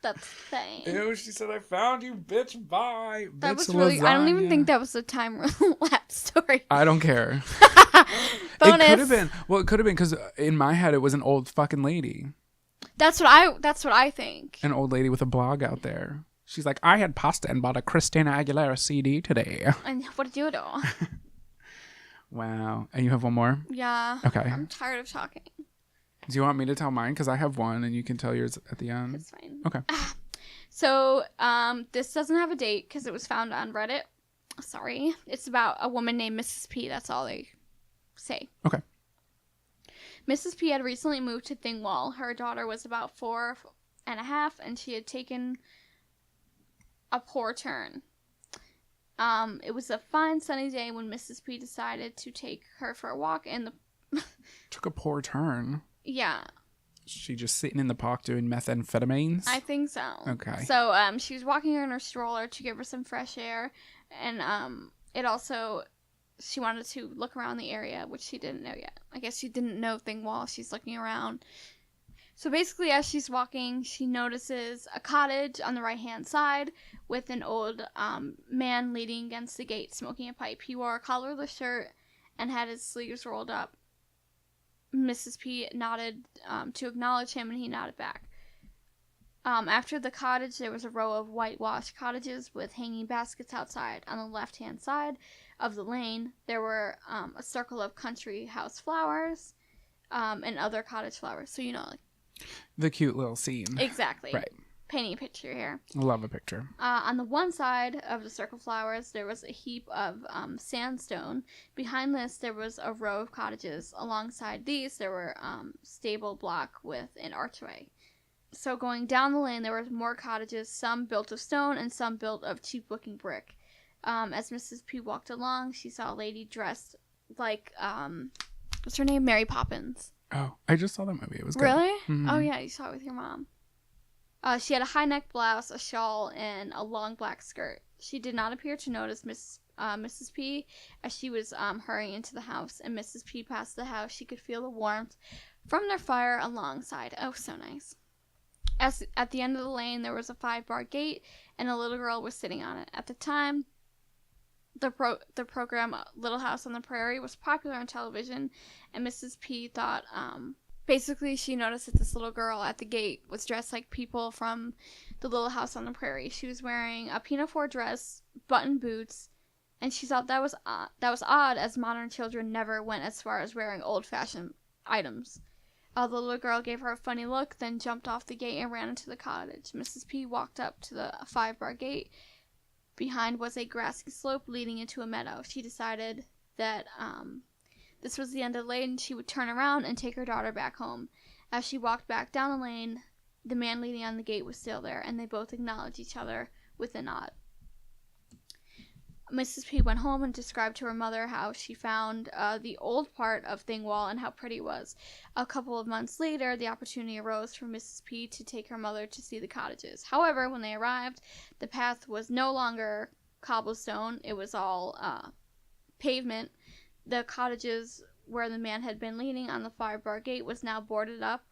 that's the thing. Ew, she said, I found you, bitch, bye. That bitch was really, I don't even lasagna. think that was a time lapse story. I don't care. Bonus. It could have been. Well, it could have been because in my head, it was an old fucking lady. That's what I think. An old lady with a blog out there. She's like, I had pasta and bought a Christina Aguilera CD today. And what did you do? Wow. And you have one more? Yeah. Okay. I'm tired of talking. Do you want me to tell mine? Because I have one and you can tell yours at the end. It's fine. Okay. So, this doesn't have a date because it was found on Reddit. Sorry. It's about a woman named Mrs. P. That's all they say. Okay. Mrs. P had recently moved to Thingwall. Her daughter was about 4.5, and she had taken a poor turn. It was a fine sunny day when Mrs. P decided to take her for a walk, and Took a poor turn. yeah, She just sitting in the park doing methamphetamines? I think so. Okay. So she was walking her in her stroller to give her some fresh air, and it also, she wanted to look around the area, which she didn't know yet. I guess she didn't know Thingwall. She's looking around. So basically, as she's walking, she notices a cottage on the right-hand side with an old man leaning against the gate, smoking a pipe. He wore a collarless shirt and had his sleeves rolled up. Mrs. P nodded to acknowledge him, and he nodded back. After the cottage, there was a row of whitewashed cottages with hanging baskets outside. On the left-hand side of the lane, there were a circle of country house flowers and other cottage flowers. So, you know, like, The cute little scene. exactly. Right. Painting a picture here. Love a picture. On the one side of the circle flowers, there was a heap of sandstone. Behind this, there was a row of cottages. Alongside these, there were stable block with an archway. So going down the lane, there were more cottages, some built of stone and some built of cheap-looking brick. As Mrs. P walked along, she saw a lady dressed like, what's her name? Mary Poppins. Oh, I just saw that movie. It was good. Really? Mhm. Oh, yeah, you saw it with your mom. She had a high neck blouse, a shawl, and a long black skirt. She did not appear to notice Mrs. P as she was hurrying into the house, and Mrs. P passed the house. She could feel the warmth from their fire alongside. Oh, so nice. At the end of the lane, there was a 5-bar gate, and a little girl was sitting on it. At the time, the program Little House on the Prairie was popular on television, and Mrs. P thought, basically she noticed that this little girl at the gate was dressed like people from the Little House on the Prairie. She was wearing a pinafore dress, button boots, and she thought that was odd, as modern children never went as far as wearing old-fashioned items. The little girl gave her a funny look, then jumped off the gate and ran into the cottage. Mrs. P walked up to the 5-bar gate. Behind was a grassy slope leading into a meadow. She decided that this was the end of the lane. She would turn around and take her daughter back home. As she walked back down the lane, the man leaning on the gate was still there, and they both acknowledged each other with a nod. Mrs. P went home and described to her mother how she found the old part of Thingwall and how pretty it was. A couple of months later, the opportunity arose for Mrs. P to take her mother to see the cottages. However, when they arrived, the path was no longer cobblestone. It was all pavement. The cottages where the man had been leaning on the 5-bar gate was now boarded up,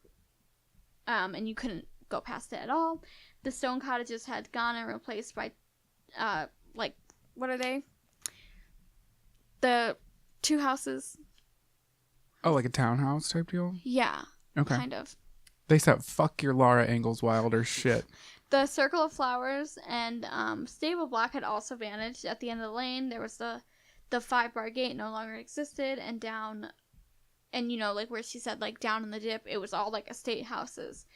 and you couldn't go past it at all. The stone cottages had gone and replaced by, what are they? The 2 houses. Oh, like a townhouse type deal? Yeah. Okay. Kind of. They said, fuck your Laura Ingalls Wilder shit. The circle of flowers and stable block had also vanished. At the end of the lane, there was the 5-bar gate no longer existed, and down And, like where she said, like, down in the dip, it was all, like, estate houses.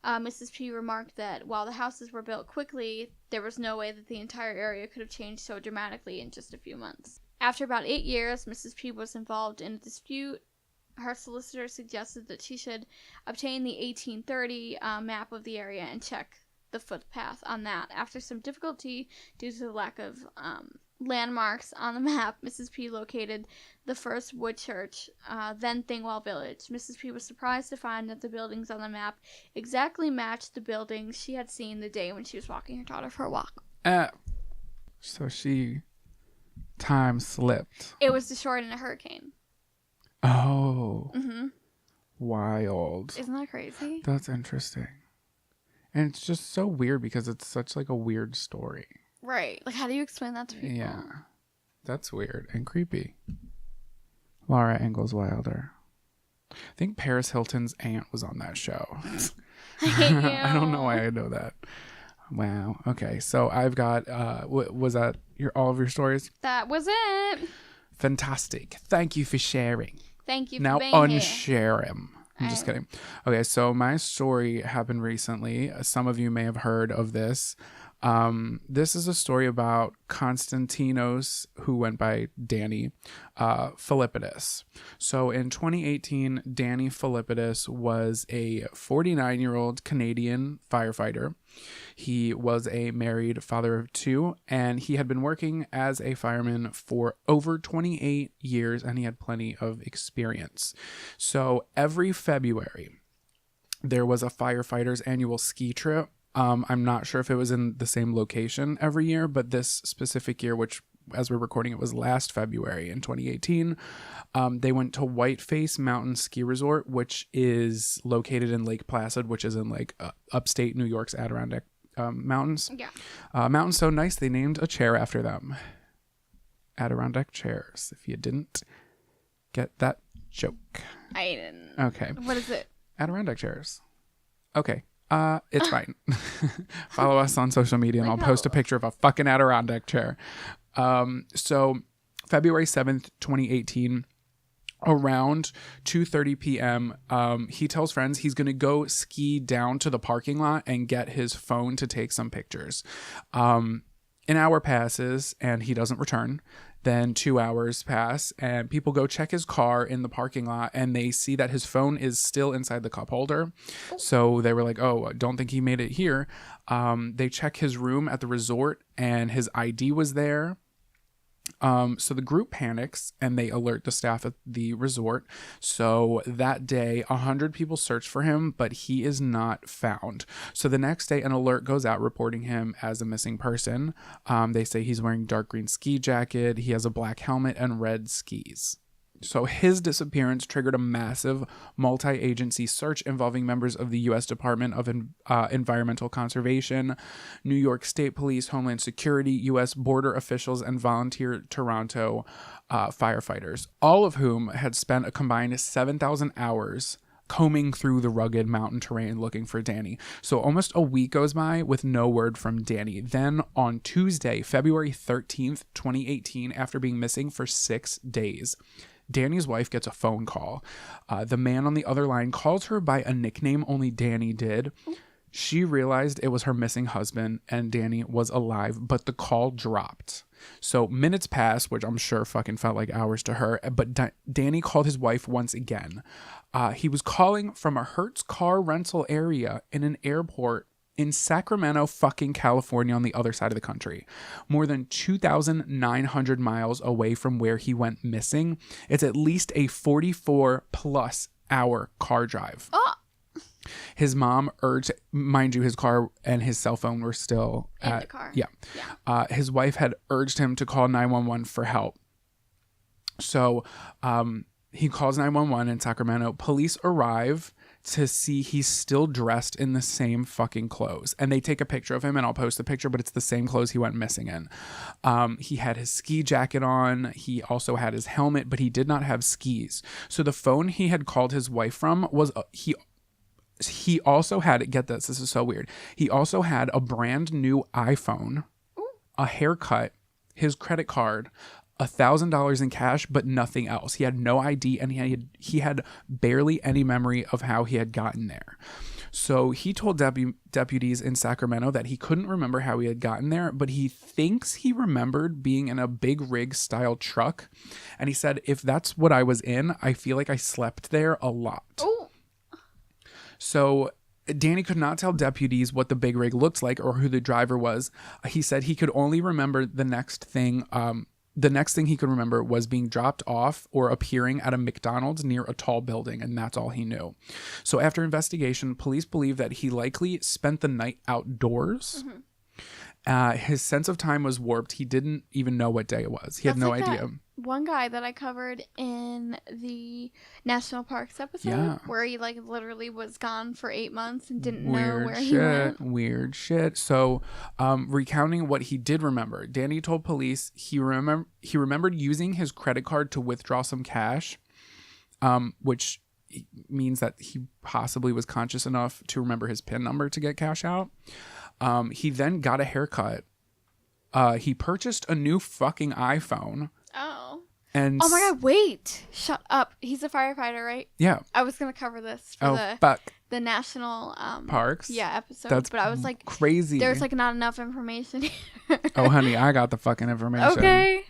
Mrs. P remarked that while the houses were built quickly, there was no way that the entire area could have changed so dramatically in just a few months. After about 8 years, Mrs. P was involved in a dispute. Her solicitor suggested that she should obtain the 1830 map of the area and check the footpath on that. After some difficulty due to the lack of landmarks on the map, Mrs. P located the first wood church, then Thingwell Village. Mrs. P was surprised to find that the buildings on the map exactly matched the buildings she had seen the day when she was walking her daughter for a walk. So she time slipped. It was destroyed in a hurricane. Oh. Mm-hmm. Wild. Isn't that crazy? That's interesting. And it's just so weird because it's such like a weird story. Right. Like, how do you explain that to people? Yeah. That's weird and creepy. Laura Ingalls Wilder. I think Paris Hilton's aunt was on that show. I hate you. I don't know why I know that. Wow. Okay. So I've got, was that all of your stories? That was it. Fantastic. Thank you for sharing. Thank you for now being here. unshare him. I'm just kidding. Okay, so my story happened recently. Some of you may have heard of this. This is a story about Konstantinos, who went by Danny Philippidis. So in 2018, Danny Philippidis was a 49-year-old Canadian firefighter. He was a married father of 2, and he had been working as a fireman for over 28 years, and he had plenty of experience. So every February, there was a firefighter's annual ski trip. I'm not sure if it was in the same location every year, but this specific year, which as we're recording, it was last February in 2018, they went to Whiteface Mountain Ski Resort, which is located in Lake Placid, which is in like upstate New York's Adirondack Mountains. Yeah. Mountains so nice, they named a chair after them. Adirondack chairs. If you didn't get that joke. I didn't. Okay. What is it? Adirondack chairs. Okay. It's fine. Follow us on social media and I'll post a picture of a fucking Adirondack chair. So February 7th, 2018, around 2:30 p.m., he tells friends he's going to go ski down to the parking lot and get his phone to take some pictures. An hour passes and he doesn't return. Then 2 hours pass and people go check his car in the parking lot and they see that his phone is still inside the cup holder. So they were like, oh, I don't think he made it here. They check his room at the resort and his ID was there. So the group panics and they alert the staff at the resort. So that day, 100 people search for him, but he is not found. So the next day, an alert goes out reporting him as a missing person. They say he's wearing dark green ski jacket. He has a black helmet and red skis. So his disappearance triggered a massive multi-agency search involving members of the U.S. Department of Environmental Conservation, New York State Police, Homeland Security, U.S. border officials, and volunteer Toronto firefighters, all of whom had spent a combined 7,000 hours combing through the rugged mountain terrain looking for Danny. So almost a week goes by with no word from Danny. Then on Tuesday, February 13th, 2018, after being missing for 6 days, Danny's wife gets a phone call. The man on the other line calls her by a nickname only Danny did. She realized it was her missing husband and Danny was alive, but the call dropped. So minutes passed, which I'm sure fucking felt like hours to her, but Danny called his wife once again. He was calling from a Hertz car rental area in an airport in Sacramento, fucking California, on the other side of the country, more than 2,900 miles away from where he went missing. It's at least a 44+ hour car drive. Oh. His mom urged, mind you, his car and his cell phone were still in the car. Yeah. His wife had urged him to call 911 for help. So he calls 911 in Sacramento. Police arrive to see he's still dressed in the same fucking clothes. And they take a picture of him, and I'll post the picture, but it's the same clothes he went missing in. He had his ski jacket on. He also had his helmet, but he did not have skis. So the phone he had called his wife from was, he also had, get this is so weird. He also had a brand new iPhone, a haircut, his credit card, $1,000 in cash, but nothing else. He had no ID, and he had barely any memory of how he had gotten there. So he told deputies in Sacramento that he couldn't remember how he had gotten there, but he thinks he remembered being in a big rig style truck. And he said, if that's what I was in, I feel like I slept there a lot. Oh. So Danny could not tell deputies what the big rig looked like or who the driver was. He said he could only remember the next thing he could remember was being dropped off or appearing at a McDonald's near a tall building, and that's all he knew. So after investigation, police believe that he likely spent the night outdoors. His sense of time was warped. He didn't even know what day it was. He had no idea. One guy that I covered in the National Parks episode, where he like literally was gone for 8 months and didn't know where he went. Weird shit. So, recounting what he did remember, Danny told police he remembered using his credit card to withdraw some cash, which means that he possibly was conscious enough to remember his PIN number to get cash out. He then got a haircut. He purchased a new fucking iPhone. Oh. And oh my God, wait. Shut up. He's a firefighter, right? Yeah. I was going to cover this for the national parks. Yeah, episode. That's but I was like crazy. There's like not enough information here. Oh, honey, I got the fucking information. Okay.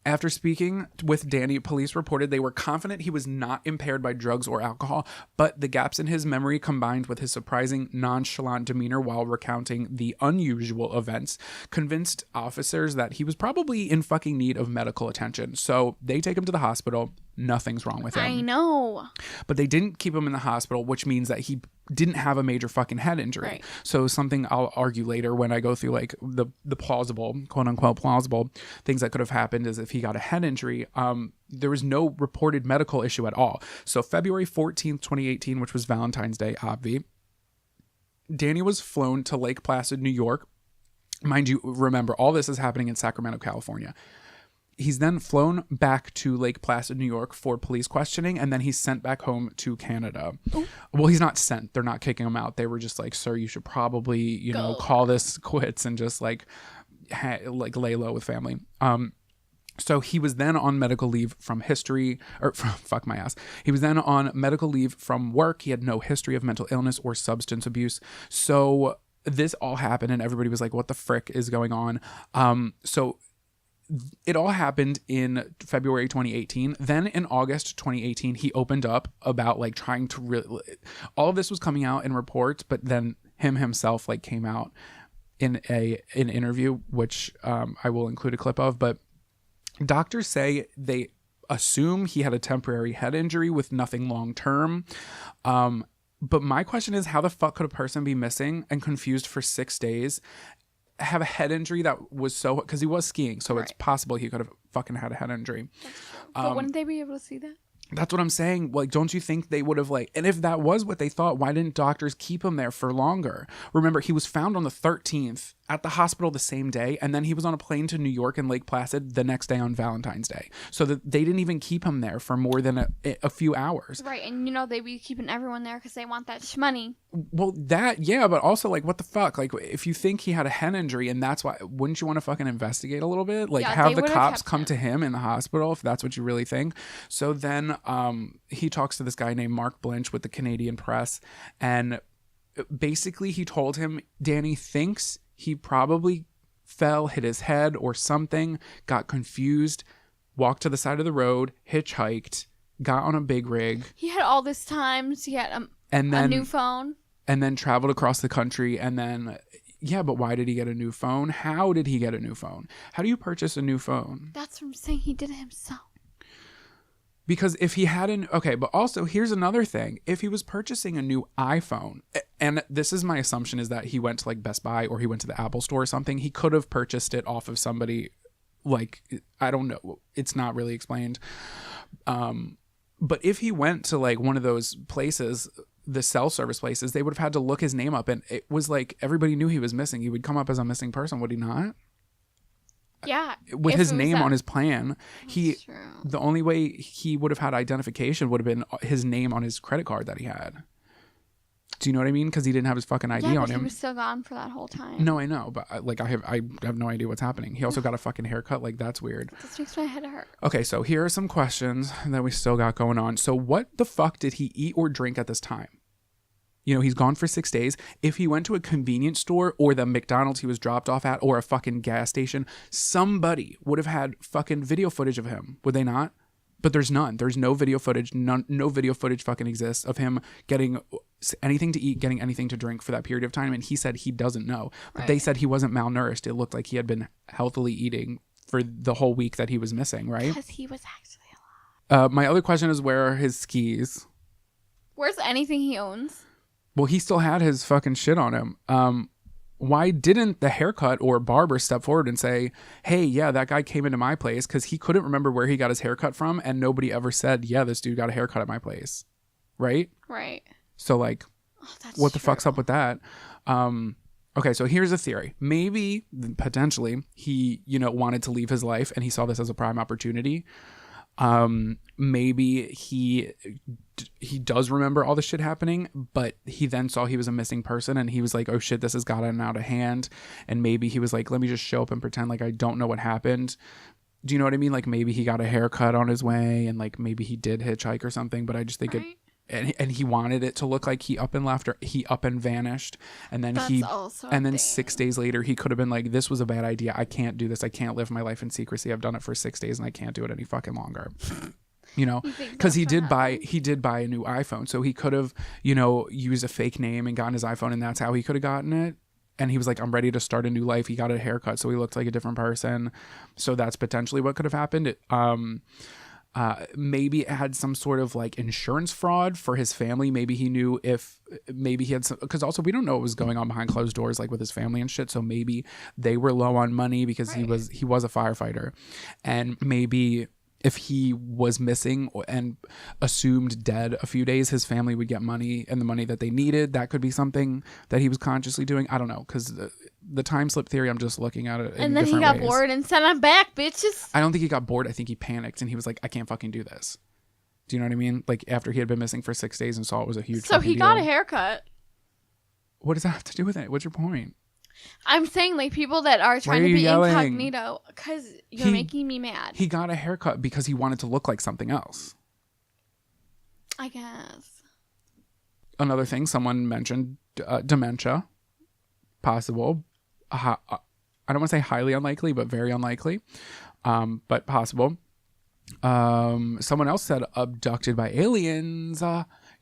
After speaking with Danny, police reported they were confident he was not impaired by drugs or alcohol, but the gaps in his memory combined with his surprising nonchalant demeanor while recounting the unusual events convinced officers that he was probably in fucking need of medical attention. So they take him to the hospital. Nothing's wrong with him. I know. But they didn't keep him in the hospital, which means that he didn't have a major fucking head injury. Right. So something I'll argue later when I go through like the plausible, quote unquote plausible things that could have happened is if he got a head injury, there was no reported medical issue at all. So February 14th, 2018, which was Valentine's Day, obvi, Danny was flown to Lake Placid, New York. Mind you, remember, all this is happening in Sacramento, California. He's then flown back to Lake Placid, New York for police questioning, and then he's sent back home to Canada. Ooh. Well, he's not sent. They're not kicking him out. They were just like, sir, you should probably, you know, call this quits and just like lay low with family. So he was then on medical leave from fuck my ass. He was then on medical leave from work. He had no history of mental illness or substance abuse. So this all happened and everybody was like, what the frick is going on? So it all happened in February 2018. Then in August 2018, he opened up about like trying to really, all of this was coming out in reports, but then himself like came out in an interview, which I will include a clip of, but doctors say they assume he had a temporary head injury with nothing long term. But my question is, how the fuck could a person be missing and confused for 6 days, have a head injury that was so, because he was skiing, so it's possible he could have fucking had a head injury. But wouldn't they be able to see that? That's what I'm saying. Like, don't you think they would have like, and if that was what they thought, why didn't doctors keep him there for longer? Remember, he was found on the 13th at the hospital the same day, and then he was on a plane to New York and Lake Placid the next day on Valentine's Day. So that they didn't even keep him there for more than a few hours. Right, and you know they be keeping everyone there because they want that shmoney. Well, that, yeah, but also like, what the fuck? Like, if you think he had a head injury and that's why, wouldn't you want to fucking investigate a little bit? Like, have the cops come to him in the hospital if that's what you really think. So then he talks to this guy named Mark Blinch with the Canadian Press, and basically he told him Danny thinks he probably fell, hit his head or something, got confused, walked to the side of the road, hitchhiked, got on a big rig. He had all this time. So he had a new phone. And then traveled across the country. And then, yeah, but why did he get a new phone? How did he get a new phone? How do you purchase a new phone? That's what I'm saying. He did it himself. Because if he hadn't, okay, but also here's another thing. If he was purchasing a new iPhone, and this is my assumption, is that he went to like Best Buy or he went to the Apple store or something, he could have purchased it off of somebody, like, I don't know. It's not really explained. But if he went to like one of those places, the cell service places, they would have had to look his name up, and it was like everybody knew he was missing. He would come up as a missing person, would he not? Yeah. With his name on his plan, the only way he would have had identification would have been his name on his credit card that he had. Do you know what I mean? Because he didn't have his fucking ID Yeah, on but he him. was still gone for that whole time. No, I know, but I have no idea what's happening. He also got a fucking haircut. Like, that's weird. This makes my head hurt. Okay, so here are some questions that we still got going on. So what the fuck did he eat or drink at this time? You know, he's gone for 6 days. If he went to a convenience store or the McDonald's he was dropped off at or a fucking gas station, somebody would have had fucking video footage of him, would they not? But there's none. There's no video footage. No video footage fucking exists of him getting anything to eat, getting anything to drink for that period of time. And he said he doesn't know. But they said he wasn't malnourished. It looked like he had been healthily eating for the whole week that he was missing, right? Because he was actually alive. My other question is, where are his skis? Where's anything he owns? Well, he still had his fucking shit on him. Why didn't the haircut or barber step forward and say, hey, yeah, that guy came into my place? Because he couldn't remember where he got his haircut from, and nobody ever said, yeah, this dude got a haircut at my place. Right? Right. So, like, That's what the true. fuck's up with that? Okay, so here's a theory. Maybe, potentially, he, wanted to leave his life, and he saw this as a prime opportunity. Maybe he does remember all the shit happening, but he then saw he was a missing person and he was like, oh shit, this has gotten out of hand. And maybe he was like, let me just show up and pretend like I don't know what happened. Do you know what I mean? Like, maybe he got a haircut on his way and like maybe he did hitchhike or something, but I just think Right. and he wanted it to look like he up and left or he up and vanished. And then That's also a and then thing. 6 days later, he could have been like, this was a bad idea. I can't do this. I can't live my life in secrecy. I've done it for 6 days and I can't do it any fucking longer. You think because he did buy a new iPhone. So he could have, used a fake name and gotten his iPhone, and that's how he could have gotten it. And he was like, I'm ready to start a new life. He got a haircut, so he looked like a different person. So that's potentially what could have happened. Maybe it had some sort of like insurance fraud for his family. Maybe he knew maybe he had some, because also we don't know what was going on behind closed doors, like with his family and shit. So maybe they were low on money because he was a firefighter, and maybe if he was missing and assumed dead a few days, his family would get money and the money that they needed. That could be something that he was consciously doing. I don't know, because the time slip theory, I'm just looking at it in And then he different got ways. bored and said, I'm back, bitches. I don't think he got bored. I think he panicked and he was like, I can't fucking do this. Do you know what I mean? Like, after he had been missing for 6 days and saw it was a huge So he fucking got deal. a haircut. What does that have to do with it? What's your point? I'm saying, like, people that are trying are to you be yelling? incognito, because you're He- making me mad. He got a haircut because he wanted to look like something else. I guess. Another thing, someone mentioned dementia. Possible. I don't want to say highly unlikely, but very unlikely. But possible. Someone else said abducted by aliens.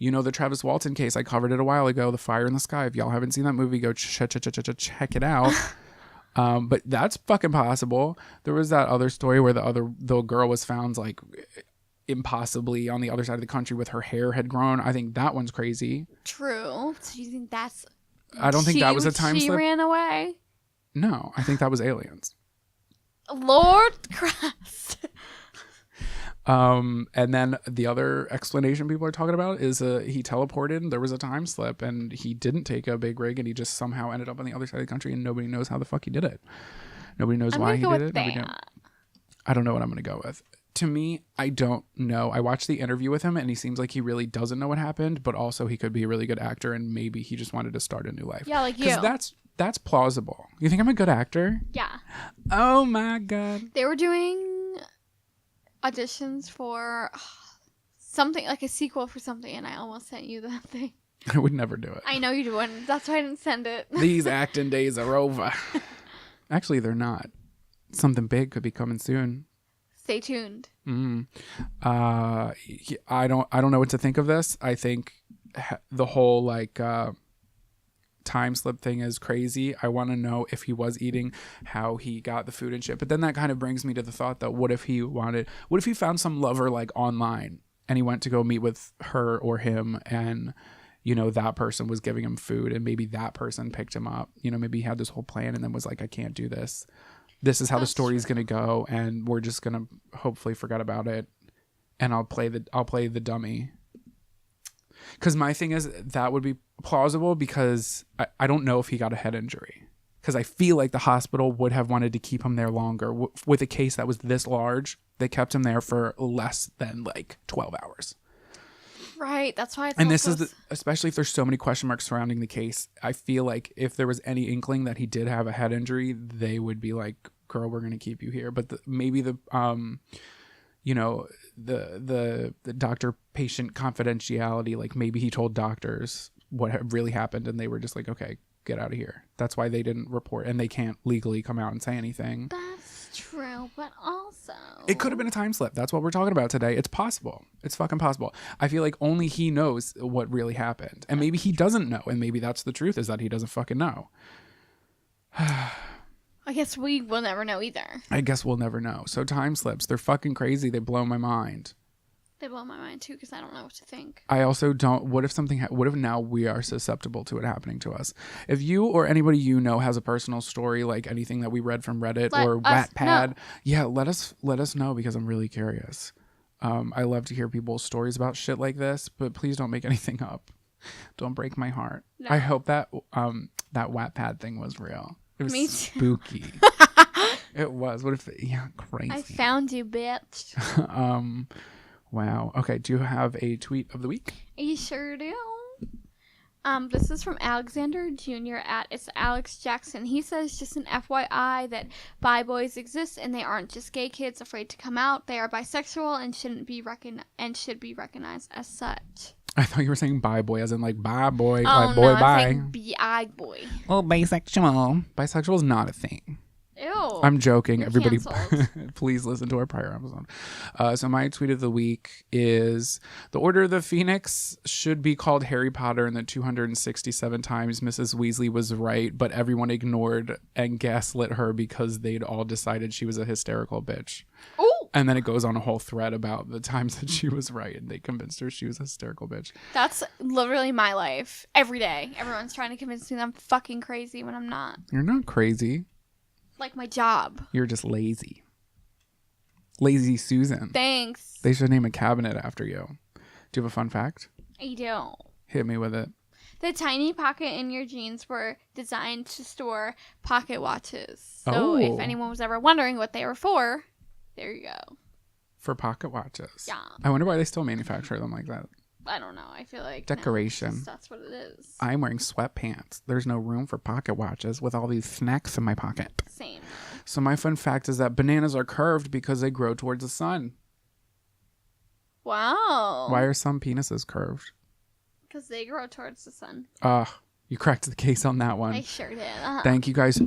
The Travis Walton case. I covered it a while ago. The Fire in the Sky. If y'all haven't seen that movie, go check it out. But that's fucking possible. There was that other story where the girl was found like impossibly on the other side of the country with her hair had grown. I think that one's crazy. True. So you think that's... I don't think that was a time She slip. ran away. No, I think that was aliens. Lord Christ. And then the other explanation people are talking about is he teleported. There was a time slip and he didn't take a big rig and he just somehow ended up on the other side of the country and nobody knows how the fuck he did it. Nobody knows I'm why gonna he go did with it. Nobody that. knows. I don't know what I'm going to go with. To me, I don't know. I watched the interview with him and he seems like he really doesn't know what happened, but also he could be a really good actor and maybe he just wanted to start a new life. Yeah, like you. Because that's plausible. You think I'm a good actor? Yeah. Oh my God. They were doing auditions for something, like a sequel for something, and I almost sent you that thing. I would never do it. I know you wouldn't. That's why I didn't send it. These acting days are over. Actually, they're not. Something big could be coming soon. Stay tuned. I don't know what to think of this. I think the whole time slip thing is crazy. I want to know if he was eating, how he got the food and shit. But then that kind of brings me to the thought that what if he found some lover like online and he went to go meet with her or him and that person was giving him food and maybe that person picked him up. Maybe he had this whole plan and then was like, I can't do this. This is how the story is going to go, and we're just going to hopefully forget about it. And I'll play the dummy. Because my thing is that would be plausible because I don't know if he got a head injury. Because I feel like the hospital would have wanted to keep him there longer. With a case that was this large, they kept him there for less than 12 hours. Right. That's why it's and this is especially if there's so many question marks surrounding the case. I feel like if there was any inkling that he did have a head injury, they would be like, girl, we're going to keep you here. But maybe the doctor patient confidentiality, like maybe he told doctors what really happened and they were just like, okay, get out of here. That's why they didn't report, and they can't legally come out and say anything. That's true, but also it could have been a time slip. That's what we're talking about today. It's possible. It's fucking possible. I feel like only he knows what really happened, and maybe he doesn't know, and maybe that's the truth, is that he doesn't fucking know. I guess we will never know either. I guess we'll never know. So time slips, they're fucking crazy. They blow my mind. They blow my mind too, because I don't know what to think. I also don't. What if something? What if now we are susceptible to it happening to us? If you or anybody you know has a personal story, like anything that we read from Reddit or Wattpad, yeah, let us know, because I'm really curious. I love to hear people's stories about shit like this, but please don't make anything up. Don't break my heart. No. I hope that that Wattpad thing was real. It was spooky. It was. What if? Yeah, crazy. I found you, bitch. Wow. Okay. Do you have a tweet of the week? I sure do. This is from Alexander Jr. at It's Alex Jackson. He says, just an FYI that bi boys exist and they aren't just gay kids afraid to come out. They are bisexual and should be recognized as such. I thought you were saying bi boy as in like bi boy, oh, like boy no, bi. I'm saying bi boy. Oh, bisexual. Bisexual is not a thing. Ew. I'm joking. You're Everybody, canceled. please listen to our prior episode. So my tweet of the week is: the Order of the Phoenix should be called Harry Potter, and the 267 times Mrs. Weasley was right, but everyone ignored and gaslit her because they'd all decided she was a hysterical bitch. Ooh. And then it goes on a whole thread about the times that she was right and they convinced her she was a hysterical bitch. That's literally my life. Every day. Everyone's trying to convince me that I'm fucking crazy when I'm not. You're not crazy. Like my job. You're just lazy. Lazy Susan. Thanks. They should name a cabinet after you. Do you have a fun fact? I do. Hit me with it. The tiny pocket in your jeans were designed to store pocket watches. So if anyone was ever wondering what they were for, there you go. For pocket watches. Yeah. I wonder why they still manufacture them like that. I don't know. I feel like decoration. That's what it is. I'm wearing sweatpants. There's no room for pocket watches with all these snacks in my pocket. Same. So my fun fact is that bananas are curved because they grow towards the sun. Wow. Why are some penises curved? Because they grow towards the sun. You cracked the case on that one. I sure did. Thank you guys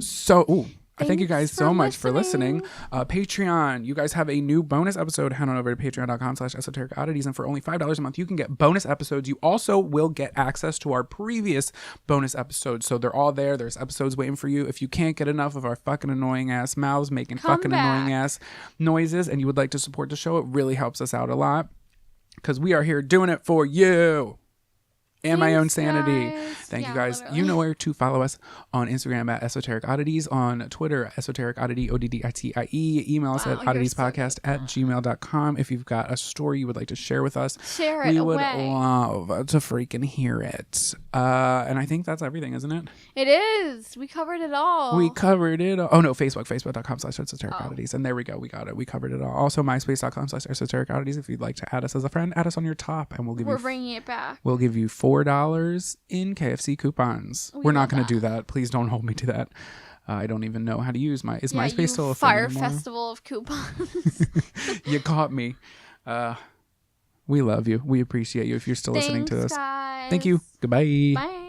thank you guys so much for listening. Patreon, you guys have a new bonus episode. Head on over to patreon.com/esoteric oddities, and for only $5 a month you can get bonus episodes. You also will get access to our previous bonus episodes, so they're all there. There's episodes waiting for you. If you can't get enough of our fucking annoying ass mouths making annoying ass noises and you would like to support the show, it really helps us out a lot, because we are here doing it for you and my own sanity. Guys. Thank you guys. Literally. You know where to follow us on Instagram at Esoteric Oddities, on Twitter, Esoteric Oddity, ODDITIE. Email us at odditiespodcast@gmail.com. If you've got a story you would like to share with us, share it. We would love to freaking hear it. And I think that's everything, isn't it? It is. We covered it all. Oh no, Facebook.com/Esoteric Oddities. And there we go. We got it. We covered it all. Also, MySpace.com/Esoteric Oddities. If you'd like to add us as a friend, add us on your top, and we're bringing it back. We'll give you $4 in KFC coupons. We're not going to do that. Please don't hold me to that. I don't even know how to use MySpace still a Fire Festival of coupons. You caught me. We love you. We appreciate you if you're still listening to us. Guys. Thank you. Goodbye. Bye.